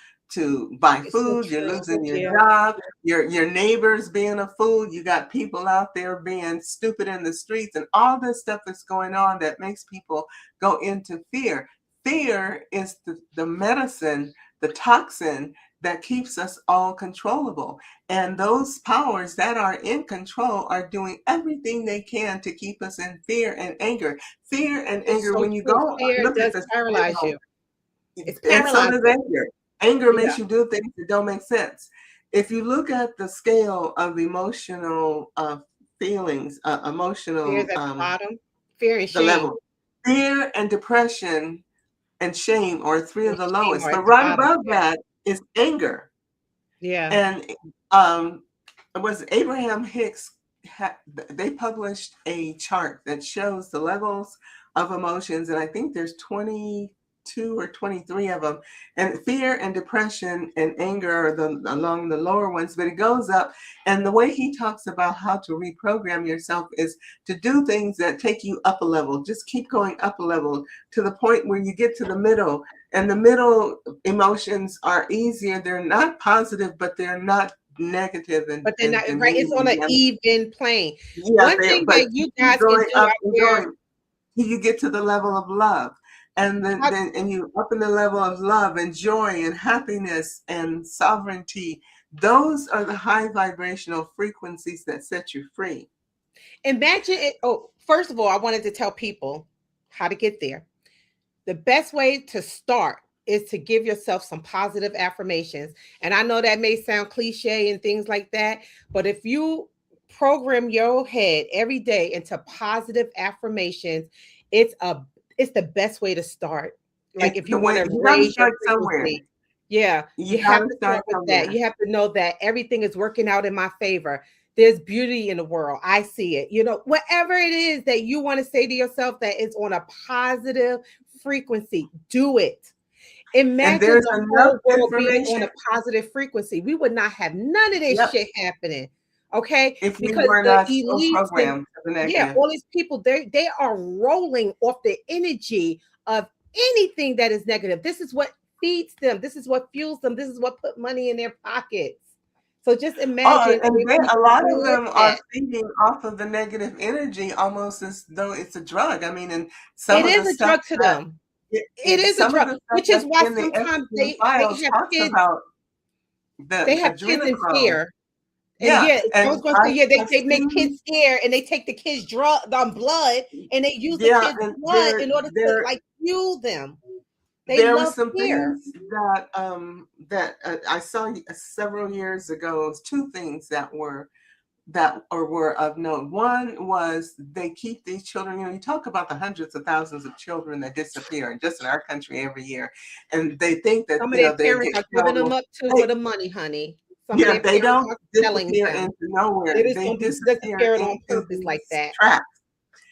buy It's so food, you're true. losing your Yeah. job, your neighbors being a fool, you got people out there being stupid in the streets, and all this stuff that's going on that makes people go into fear. Fear is the medicine, the toxin that keeps us all controllable. And those powers that are in control are doing everything they can to keep us in fear and anger. Fear and It's anger, so when you true. go Fear look at does the paralyze scale, you. It's and so does paralyzing. anger. Anger Yeah. makes you do things that don't make sense. If you look at the scale of emotional feelings, Fear's emotional, at the bottom. Fear and the shame. level, fear and depression and shame are three And of the shame lowest. are But at the right bottom. above Yeah. that is anger. Yeah. And um, it was Abraham Hicks, they published a chart that shows the levels of emotions, and I think there's 22 or 23 of them. And fear and depression and anger are along the lower ones, but it goes up. And the way he talks about how to reprogram yourself is to do things that take you up a level. Just keep going up a level to the point where you get to the middle. And the middle emotions are easier. They're not positive, but they're not negative But they're not and right. It's on an meaning. even plane. Yeah, One thing but that you you keep guys can going do up out and there, going till you get to the level of love. And how, then you up in the level of love and joy and happiness and sovereignty. Those are the high vibrational frequencies that set you free. imagine it. Oh, first of all, I wanted to tell people how to get there. The best way to start is to give yourself some positive affirmations. And I know that may sound cliche and things like that, but if you program your head every day into positive affirmations, it's a it's the best way to start. Like It, if the you want way to you got to raise your start somewhere. frequency, yeah, You you got have to to start start with that. somewhere. You have to know that everything is working out in my favor. There's beauty in the world. I see it. Whatever it is that you want to say to yourself that is on a positive frequency, do it. And Imagine there's the enough whole world being on information. a positive frequency. We would not have none of this Yep. shit happening. Okay? If we Because were the not so elites and programmed to the yeah, negative. all these people, they are rolling off the energy of anything that is negative. This is what feeds them. This is what fuels them. This is what put money in their pockets. So just Oh, imagine and if then we a lot of flip them are that. feeding off of the negative energy almost as though it's a drug. I mean, and some It of the is a stuff drug to that them. It is a some of drug, the stuff which is that's why in the sometimes Epstein they files have talks kids, about they the have kids in adrenochrome. fear. And Yeah, yeah, I and was gonna say, yeah, I've they make seen, kids scared and they take the kids drug blood and they use the yeah, kids' and blood in order to like fuel them. They there were love some fear. things that I saw several years ago. It was two things that were of note. One was they keep these children. You talk about the hundreds of thousands of children that disappear just in our country every year, and they think that Some of their they parents get are giving them killed. up to for They, the money, honey. Some of yeah, their they parents don't are selling disappear them. into nowhere. They just They don't be disappear disappearing on into purpose like these that. traps.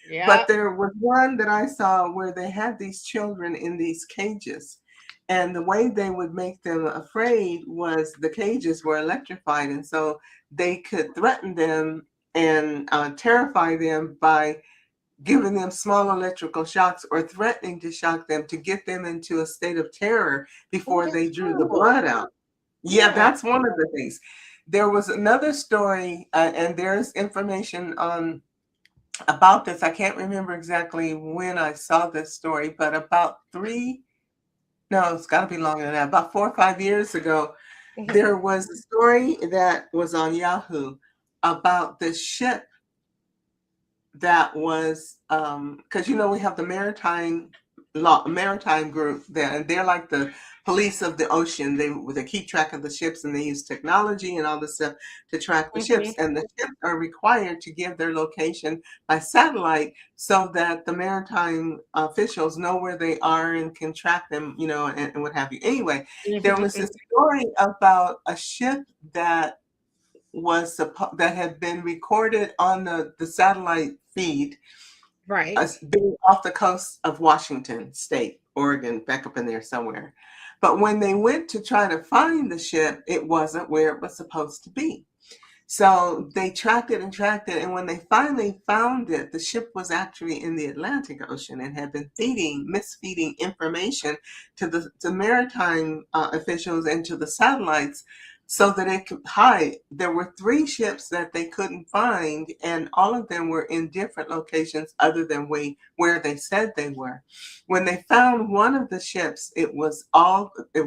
Yeah. But there was one that I saw where they had these children in these cages. And the way they would make them afraid was the cages were electrified. And so they could threaten them and terrify them by giving them small electrical shocks or threatening to shock them to get them into a state of terror Oh, before that's they drew the horrible. blood out. Yeah, Yeah. that's one of the things. There was another story, and there's information on about this. I can't remember exactly when I saw this story, but about no, it's got to be longer than that. About 4 or 5 years ago, Mhm. there was a story that was on Yahoo about this ship that was, because we have the maritime group there, and they're like the police of the ocean. They keep track of the ships, and they use technology and all this stuff to track the ships. Mhm. And the ships are required to give their location by satellite so that the maritime officials know where they are and can track them, and what have you. Anyway, there Mhm. was this story about a ship that that had been recorded on the satellite feed Right. as being off the coast of Washington State, Oregon, back up in there somewhere. But when they went to try to find the ship, it wasn't where it was supposed to be. So they tracked it, and when they finally found it, the ship was actually in the Atlantic Ocean and had been misfeeding information to the maritime officials and to the satellites so that it could hide. There were three ships that they couldn't find, and all of them were in different locations other than where they said they were. When they found one of the ships, it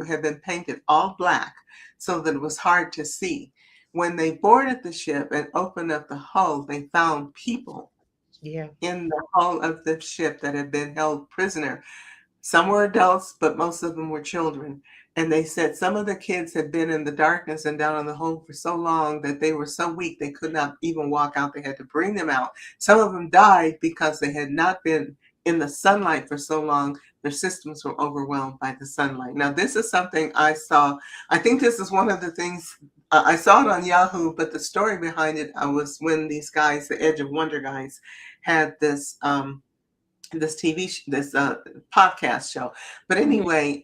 had been painted all black so that it was hard to see. When they boarded the ship and opened up the hull, they found people Yeah. in the hull of the ship that had been held prisoner. Some were adults, but most of them were children. And they said some of the kids had been in the darkness and down in the hole for so long that they were so weak they could not even walk out. They had to bring them out. Some of them died because they had not been in the sunlight for so long. Their systems were overwhelmed by the sunlight. Now, this is something I saw. I think this is one of the things I saw it on Yahoo, but the story behind it was when these guys, the Edge of Wonder guys, had this this this podcast show. But Mhm. anyway,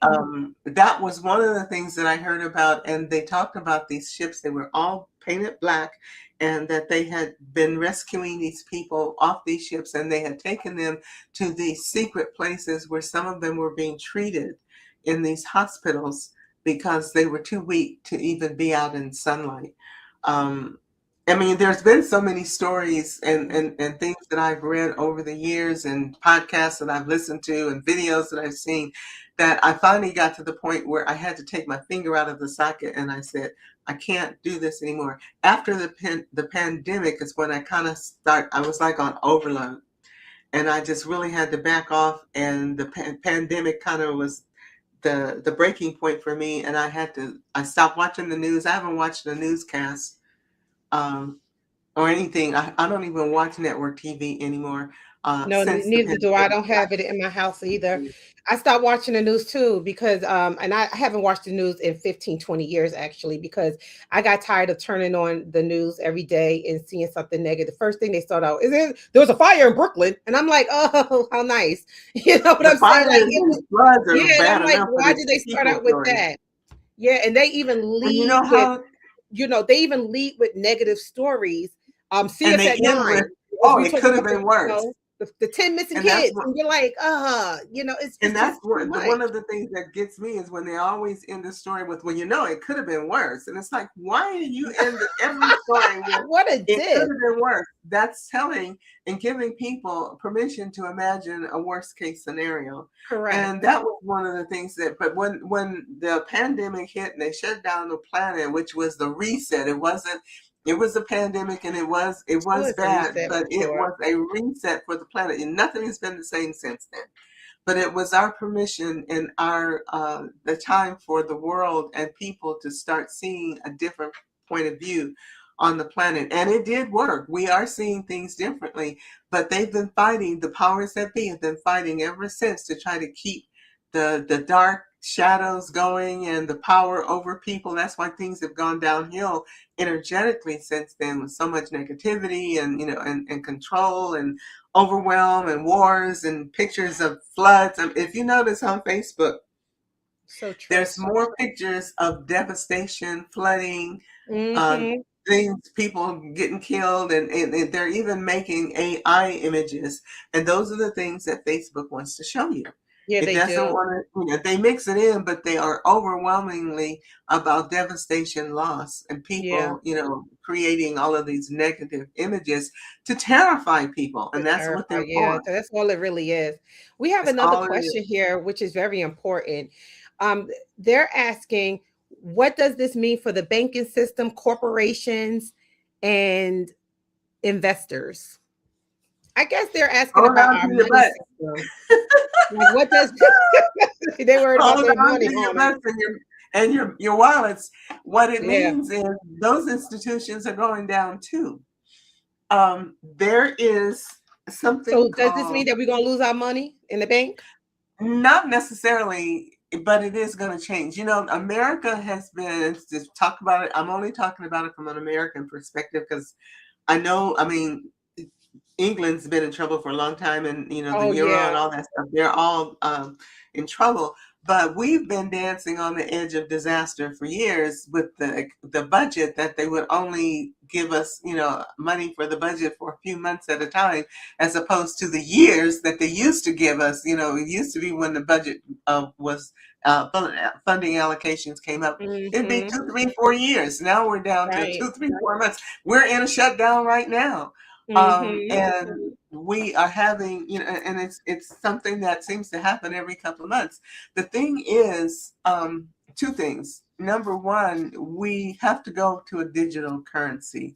that was one of the things that I heard about, and they talked about these ships. They were all painted black, and that they had been rescuing these people off these ships, and they had taken them to these secret places where some of them were being treated in these hospitals because they were too weak to even be out in sunlight. Um, I mean, there's been so many stories and things that I've read over the years and podcasts that I've listened to and videos that I've seen that I finally got to the point where I had to take my finger out of the socket and I said, I can't do this anymore. After the pandemic is when I was like on overload, and I just really had to back off, and the pandemic kind of was the breaking point for me, and I stopped watching the news. I haven't watched the newscast. Um, or anything. I don't even watch network TV anymore No, since the neither do I. I pandemic. don't have it in my house either. I stopped watching the news too because and I haven't watched the news in 15, 20 years actually, because I got tired of turning on the news every day and seeing something negative. The first thing they start out is there was a fire in Brooklyn, and I'm like, oh, how nice. You know what The I'm saying? Like fires and floods are yeah, and I'm bad like, enough, but why it's did the they start people out with stories. that? Yeah, and they even And you lead know with, how, they even lead with negative stories. See and us they at end with, 9 as oh, we it talk could have about, been worse. the 10 missing And that's kids, what and you're like, And it's that's just too what much. one of the things that gets me is when they always end the story with, well, it could have been worse. And it's like, why do you end every story with, What a it could diss. have been worse? That's telling and giving people permission to imagine a worst case scenario. And Correct. that was one of the things but when the pandemic hit and they shut down the planet, which was the reset, it was a pandemic, and it It was was a bad, reset but for it sure. was a reset for the planet, and nothing has been the same since then. But it was our permission and our the time for the world and people to start seeing a different point of view on the planet, and it did work. We are seeing things differently, but they've been fighting. The powers that be have been fighting ever since to try to keep the dark shadows going and the power over people. That's why things have gone downhill energetically since then, with so much negativity and and control and overwhelm and wars and pictures of floods. If you notice on Facebook, So true. there's more pictures of devastation, flooding, uh, Mm-hmm. things, people getting killed, and they're even making AI images. And those are the things that Facebook wants to show you. Yeah, It they doesn't do. want to, they mix it in, but they are overwhelmingly about devastation, loss, and Yeah, people, creating all of these negative images to terrify people. to And that's what terrify. they're Yeah, for. that's all it really is. We have It's another all it is. question here, which is very important. They're asking, what does this mean for the banking system, corporations, and investors? I guess they're asking Hold about on our to your money butt. system. Like, what does they worried about Hold their on money, to your Hannah? butts and your wallets. What it Yeah. means is those institutions are going down too. There is something So does this mean called, that we're gonna lose our money in the bank? not necessarily, but it is going to change. America has been, to talk about it, I'm only talking about it from an American perspective because I know, I mean, England's been in trouble for a long time, and the Oh euro yeah. and all that stuff. They're all in trouble. But we've been dancing on the edge of disaster for years with the budget that they would only give us, money for the budget for a few months at a time, as opposed to the years that they used to give us. It used to be when the budget was funding allocations came up. It'd be Mm-hmm. 2, 3, 4 years. Now we're down to Right. 2, 3, 4 months. We're in a shutdown right now. Mm-hmm. And we are having, and it's something that seems to happen every couple of months. The thing is, two things. Number one, we have to go to a digital currency.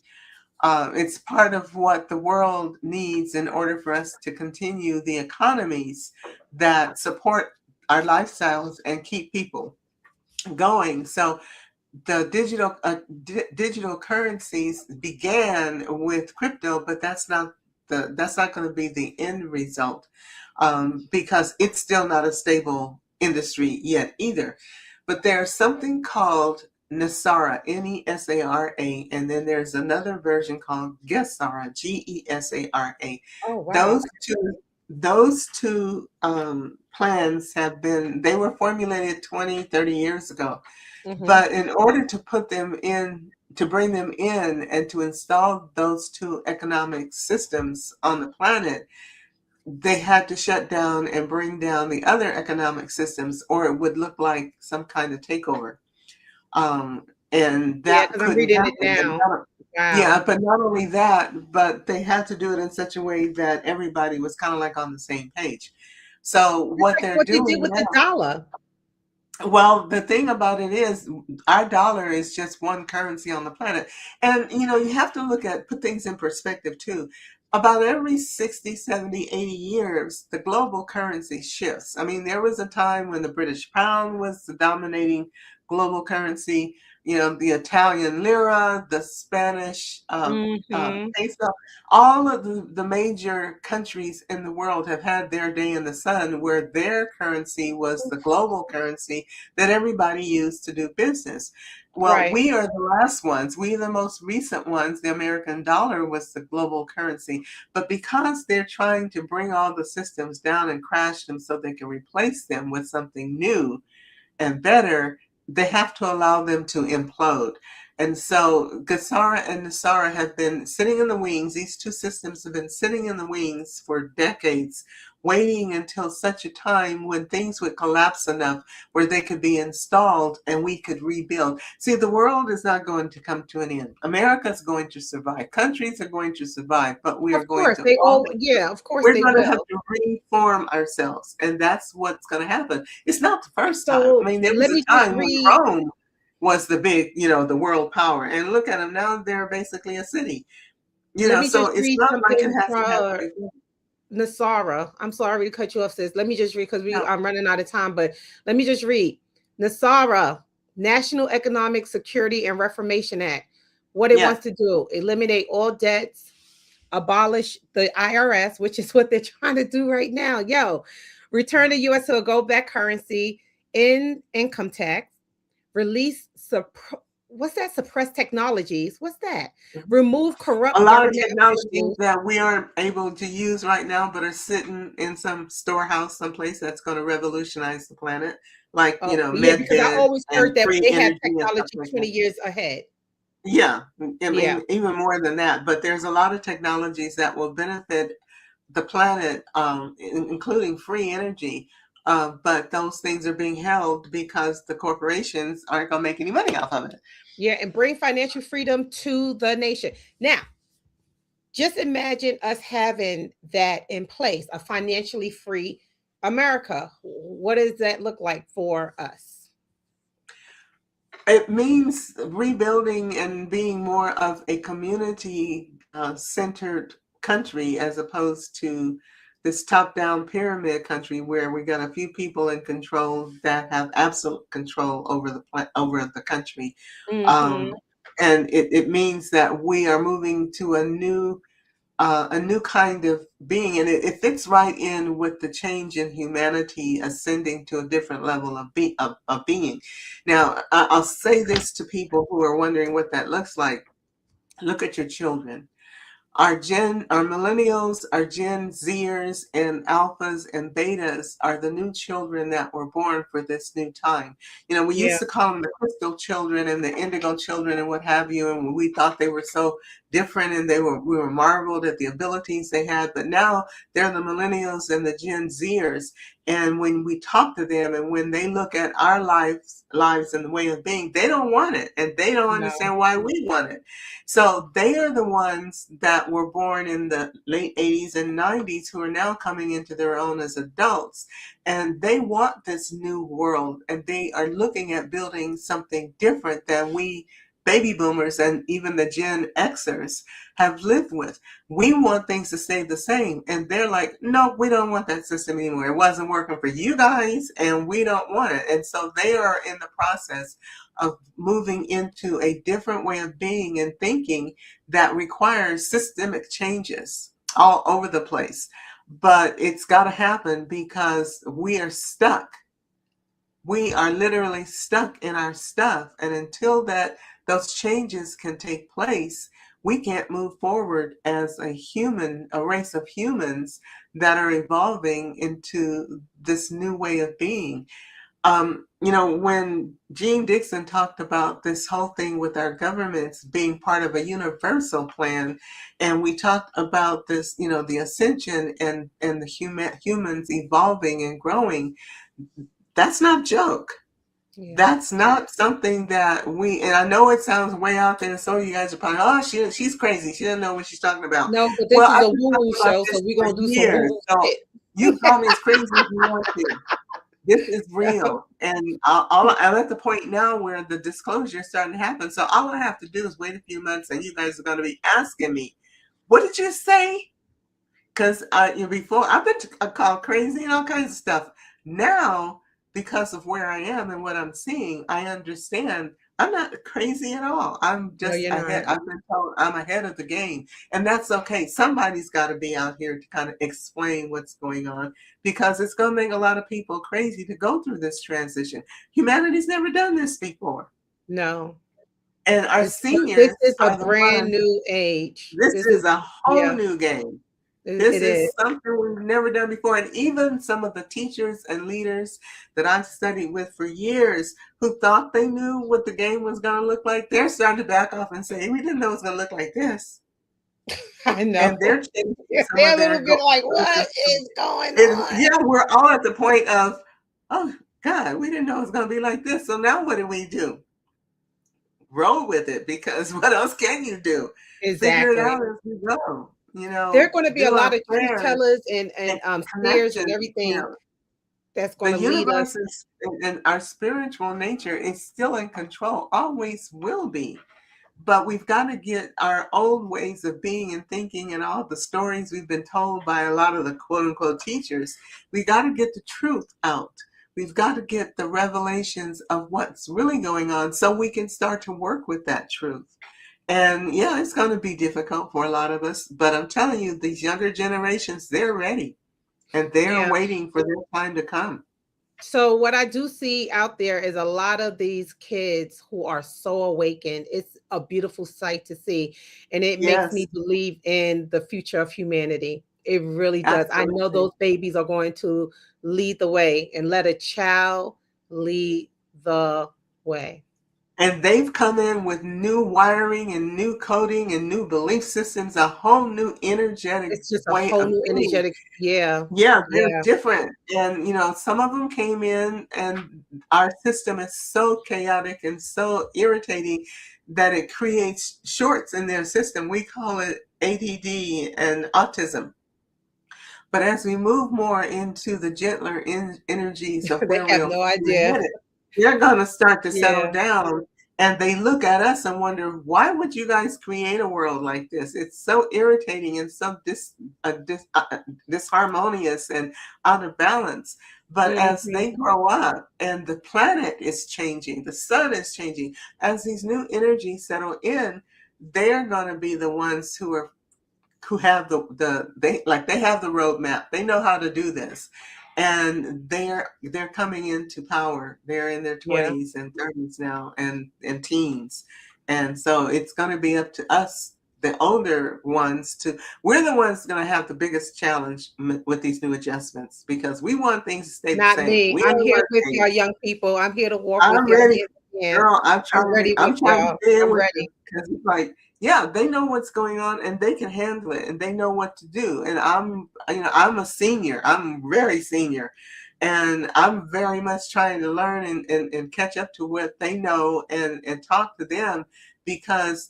It's part of what the world needs in order for us to continue the economies that support our lifestyles and keep people going. So the digital currencies began with crypto, but that's not going to be the end result, because it's still not a stable industry yet either. But there's something called Nesara, Nesara, and then there's another version called Gesara, Gesara. Oh wow. Those two. those two plans they were formulated 20, 30 years ago. Mm-hmm. But in order to put them in, to bring them in and to install those two economic systems on the planet, they had to shut down and bring down the other economic systems, or it would look like some kind of takeover. And Yeah, that because I'm couldn't reading it happen. now. Yeah, Wow. but not only that, but they had to do it in such a way that everybody was kind of like on the same page. So It's what like they're what they did doing with the now, dollar. well, the thing about it is our dollar is just one currency on the planet. And you have to put things in perspective too. About every 60, 70, 80 years, the global currency shifts. I mean, there was a time when the British pound was the dominating global currency, the Italian lira, the Spanish Mm-hmm. peso. All of the major countries in the world have had their day in the sun where their currency was the global currency that everybody used to do business. Well, Right. we are the last ones. We are the most recent ones. The American dollar was the global currency. But because they're trying to bring all the systems down and crash them so they can replace them with something new and better, they have to allow them to implode. And so 𝐄𝐒 and 𝐅𝐈𝐋 have been sitting in the wings. These two systems have been sitting in the wings for decades, waiting until such a time when things would collapse enough where they could be installed and we could rebuild. See, the world is not going to come to an end. America is going to survive. Countries are going to survive, but we are Of going course, to they all all, yeah, of course we're they going to have will. to reform ourselves, and that's what's going to happen. It's not the first time. I So mean, there was let a me just time when read. Rome was the big, the world power, and look at them now; they're basically a city. Let me So just it's read not like it something hasn't happened from before. Nasara. I'm sorry to cut you off, sis. Let me just read because No, I'm running out of time, but let me just read. Nasara, National Economic Security and Reformation Act. What it yeah, wants to do: eliminate all debts, abolish the IRS, which is what they're trying to do right now. Yo, return the US to a gold backed currency in income tax, release what's that? Suppress technologies. What's that? Remove a corrupt lot of government technologies officials. that we aren't able to use right now, but are sitting in some storehouse, someplace that's going to revolutionize the planet, like Oh, yeah, because I MedDed always heard and that free they have energy and stuff technology like 20 that. years ahead. Yeah, I Yeah. mean, even more than that, but there's a lot of technologies that will benefit the planet, including free energy. But those things are being held because the corporations aren't going to make any money off of it. Yeah, and bring financial freedom to the nation. Now, just imagine us having that in place, a financially free America. What does that look like for us? It means rebuilding and being more of a community centered country as opposed to this top down pyramid country where we got a few people in control that have absolute control over over the country. Hmm. Um, and it means that we are moving to a new kind of being, and it fits right in with the change in humanity ascending to a different level of being. Now, I'll say this to people who are wondering what that looks like. Look at your children. Our millennials, our Gen Zers and alphas and betas are the new children that were born for this new time. We Yeah. used to call them the crystal children and the indigo children and what have you, and we thought they were so different and we were marveled at the abilities they had. But now they're the millennials and the Gen Zers. And when we talk to them and when they look at our lives and the way of being, they don't want it and they don't No. understand why we want it. So they are the ones that were born in the late 80s and 90s who are now coming into their own as adults. And they want this new world and they are looking at building something different than we baby boomers and even the Gen Xers have lived with. We want things to stay the same. And they're like, no, we don't want that system anymore. It wasn't working for you guys and we don't want it. And so they are in the process of moving into a different way of being and thinking that requires systemic changes all over the place. But it's got to happen because we are stuck. We are literally stuck in our stuff. And until those changes can take place, we can't move forward as a race of humans that are evolving into this new way of being. When Gene Dixon talked about this whole thing with our governments being part of a universal plan, and we talked about this, the ascension and the humans evolving and growing, that's not a joke. Yeah. That's not something that and I know it sounds way out there, and so you guys are probably, oh, she's crazy. She doesn't know what she's talking about. No, but this Well, is I've a been woo-woo talking about show, this so we're for gonna do some years. woo-woo So shit. you call me as crazy as you want to. This is real, and I'm at the point now where the disclosure is starting to happen. So all I have to do is wait a few months, and you guys are going to be asking me, "What did you say?" Because before I've been called crazy and all kinds of stuff. Now, because of where I am and what I'm seeing, I understand I'm not crazy at all. I'm No, just you're ahead. not. I've been told I'm ahead of the game, and that's okay. Somebody's got to be out here to kind of explain what's going on, because it's going to make a lot of people crazy to go through this transition. Humanity's never done this before, No. and our This seniors is a are the brand ones. new age. This This is is a whole yeah, new game. it This is. is something we've never done before. And even some of the teachers and leaders that I've studied with for years who thought they knew what the game was going to look like, they're starting to back off and say, we didn't know it was going to look like this. I And they're know. changing some They're of a little their bit like, goals. what is going And on? yeah, we're all at the point of, oh, God, we didn't know it was going to be like this. So now what do we do? Roll with it, because what else can you do? Figure it Exactly. out as we go. There are going to be a Do our lot of truth prayers tellers and and seers connection. and everything that's going The to lead us. universe is, and our spiritual nature is still in control, always will be. But we've got to get our old ways of being and thinking, and all the stories we've been told by a lot of the quote unquote teachers. We got to get the truth out. We've got to get the revelations of what's really going on so we can start to work with that truth. And yeah, it's going to be difficult for a lot of us, but I'm telling you, these younger generations, they're ready, and they're Yeah. waiting for their time to come. So what I do see out there is a lot of these kids who are so awakened. It's a beautiful sight to see, and it makes me Yes, believe in the future of humanity. It really does. I know absolutely. those babies are going to lead the way, and let a child lead the way. And they've come in with new wiring and new coding and new belief systems, a whole new energetic It's just a way whole of new being. energetic. Yeah, Yeah, they're yeah, different. And, some of them came in, and our system is so chaotic and so irritating that it creates shorts in their system. We call it ADD and autism. But as we move more into the gentler energies of they where have we're no idea. headed, they're going to start to settle Yeah, down. And they look at us and wonder, why would you guys create a world like this? It's so irritating and so disharmonious and out of balance. But as mhm, they grow up and the planet is changing, the sun is changing, as these new energies settle in, they're going to be the ones who have they have the roadmap. They know how to do this, and they're coming into power. They're in their yeah, 20s and 30s now, and teens, and so it's going to be up to us, the older ones, to we're the ones going to have the biggest challenge with these new adjustments, because we want things to stay the not same. me. We I'm don't here want with to change. y'all young people. I'm here to walk with I'm y'all ready, hand in hand. girl. I'm ready with I'm trying to y'all. stay in I'm with you, ready. because it's like, yeah, they know what's going on and they can handle it and they know what to do. And I'm a senior. I'm very senior, and I'm very much trying to learn and catch up to what they know, and talk to them, because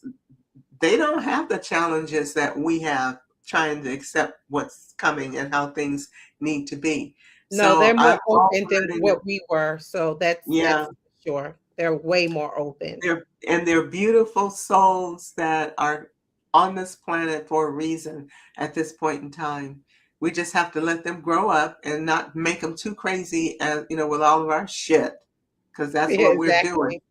they don't have the challenges that we have trying to accept what's coming and how things need to be. No, So they're I'm more all open than ready to, what we were. So that's yeah. for sure. They're way more open. They're beautiful souls that are on this planet for a reason at this point in time. We just have to let them grow up and not make them too crazy, as with all of our shit, because that's Yeah, what we're doing. exactly.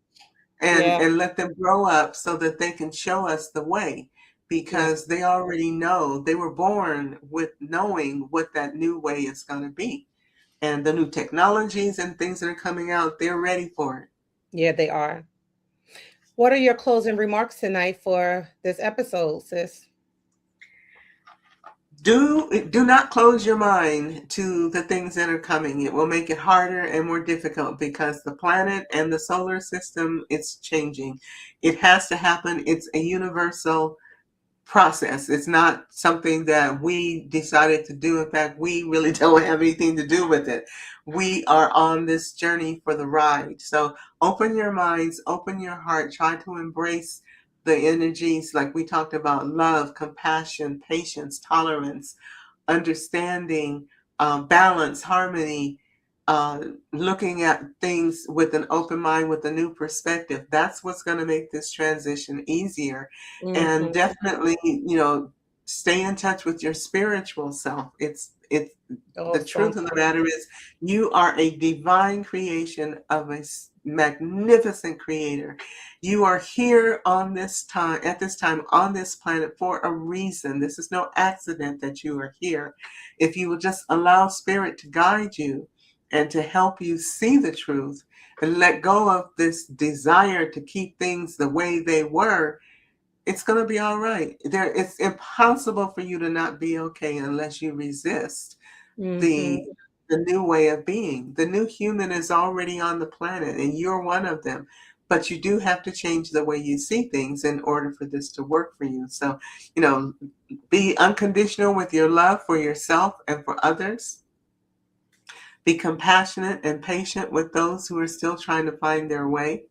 And Yeah, and let them grow up so that they can show us the way, yeah, because they already know. They were born with knowing what that new way is going to be. And the new technologies and things that are coming out, they're ready for it. yeah, they are. What are your closing remarks tonight for this episode, sis? Do not close your mind to the things that are coming. It will make it harder and more difficult because the planet and the solar system, it's changing. It has to happen. It's a universal process. It's not something that we decided to do. In fact, we really don't have anything to do with it. We are on this journey for the ride. So open your minds, open your heart, try to embrace the energies like we talked about: love, compassion, patience, tolerance, understanding, balance, harmony, uh, looking at things with an open mind, with a new perspective. That's what's going to make this transition easier. And Hmm. definitely, stay in touch with your spiritual self. It's the Awesome. truth of the matter is, you are a divine creation of a magnificent creator. You are here on this time, at this time, on this planet for a reason. This is no accident that you are here. If you will just allow spirit to guide you and to help you see the truth and let go of this desire to keep things the way they were, it's going to be all right. It's impossible for you to not be okay unless you resist Hmm. the the new way of being. The new human is already on the planet, and you're one of them. But you do have to change the way you see things in order for this to work for you. So, you know, be unconditional with your love for yourself and for others. Be compassionate and patient with those who are still trying to find their way.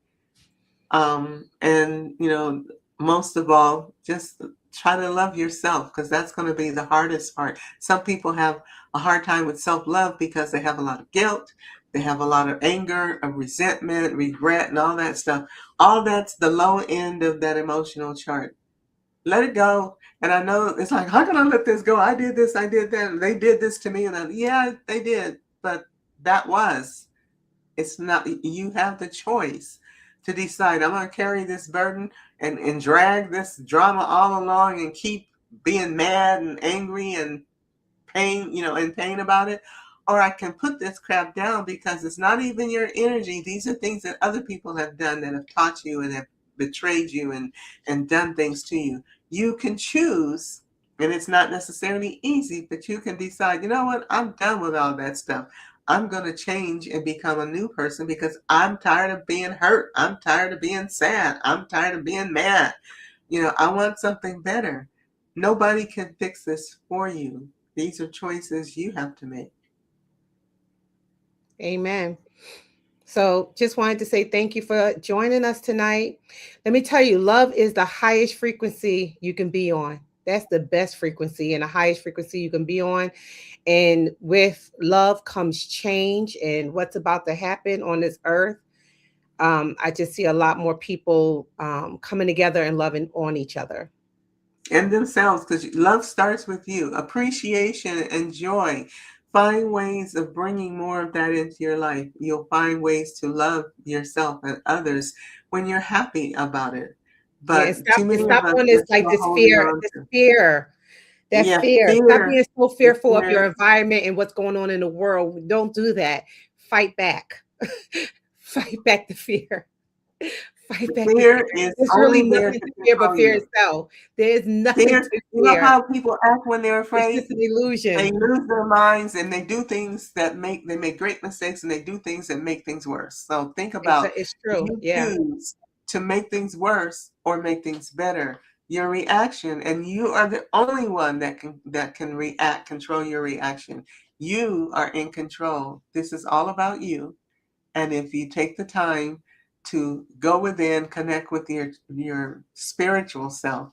And, most of all, just try to love yourself, because that's going to be the hardest part. Some people have a hard time with self-love because they have a lot of guilt. They have a lot of anger, of resentment, regret, and all that stuff. All that's the low end of that emotional chart. Let it go. And I know it's like, how can I let this go? I did this, I did that, and they did this to me. And yeah, they did. But that was. It's not, you have the choice to decide, I'm going to carry this burden and drag this drama all along and keep being mad and angry and in pain about it. Or I can put this crap down because it's not even your energy. These are things that other people have done, that have taught you and have betrayed you and done things to you. You can choose, and it's not necessarily easy, but you can decide, you know what, I'm done with all that stuff. I'm going to change and become a new person because I'm tired of being hurt. I'm tired of being sad. I'm tired of being mad. I want something better. Nobody can fix this for you. These are choices you have to make. Amen. So just wanted to say thank you for joining us tonight. Let me tell you, love is the highest frequency you can be on. That's the best frequency and the highest frequency you can be on. And with love comes change and what's about to happen on this earth. I just see a lot more people coming together and loving on each other. And themselves, because love starts with you. Appreciation and joy. Find ways of bringing more of that into your life. You'll find ways to love yourself and others when you're happy about it. Yeah, and But too many of stop us on are this like still holding on this to. fear, that Yeah, fear. Stop fear. being so The fearful of fear. your environment and what's going on in the world. Don't do that. Fight back. Fight back the fear. Fight back the fear. Fear is There's really only there nothing to to fear but control fear you. itself. There's nothing Fear, to you know fear. how people act when they're It's afraid? just an They illusion. lose their minds and they do things that they make great mistakes, and they do things that make things worse. So think about, It's do true. you Yeah. choose to make things worse or make things better? Your reaction, and you are the only one that can react, control your reaction. You are in control. This is all about you. And if you take the time to go within, connect with your spiritual self,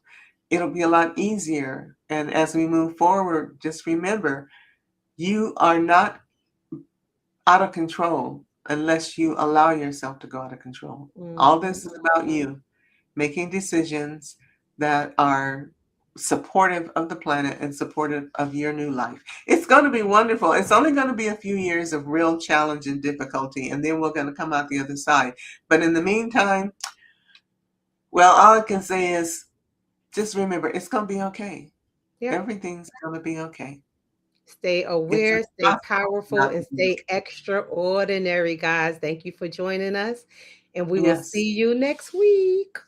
it'll be a lot easier. And as we move forward, just remember, you are not out of control unless you allow yourself to go out of control. All Mhm. this is about you making decisions that are supportive of the planet and supportive of your new life. It's going to be wonderful. It's only going to be a few years of real challenge and difficulty, and then we're going to come out the other side. But in the meantime, well, all I can say is just remember, it's going to be okay. Yep. Everything's going to be okay. Stay It's aware, stay impossible powerful, not and to be stay okay. extraordinary, guys. Thank you for joining us. And we will Yes. see you next week.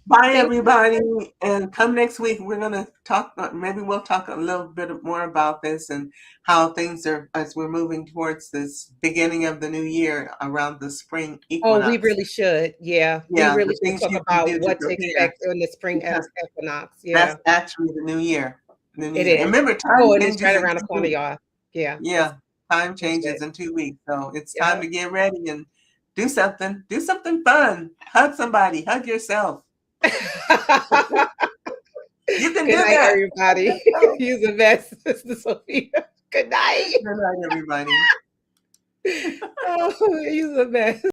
Bye, Thank you. everybody. And come next week, we're going to talk, maybe we'll talk a little bit more about this and how things are as we're moving towards this beginning of the new year around the spring Oh, we equinox. really should. Yeah, we Yeah, really the should things talk you can about do to what to prepare, expect in the spring because equinox. that's Yeah, actually the new year. The new it year. And is. remember, time Oh, and it's changes right in around the 2 corner, weeks. y'all. Yeah, Yeah, time that's changes it. in 2 weeks. So it's time Yep. to get ready and do something. Do something fun. Hug somebody. Hug yourself. You can Good do night, that. Hug everybody. yourself. Use the best, Sister Sophia. Good night. Good night, everybody. Oh, use the best.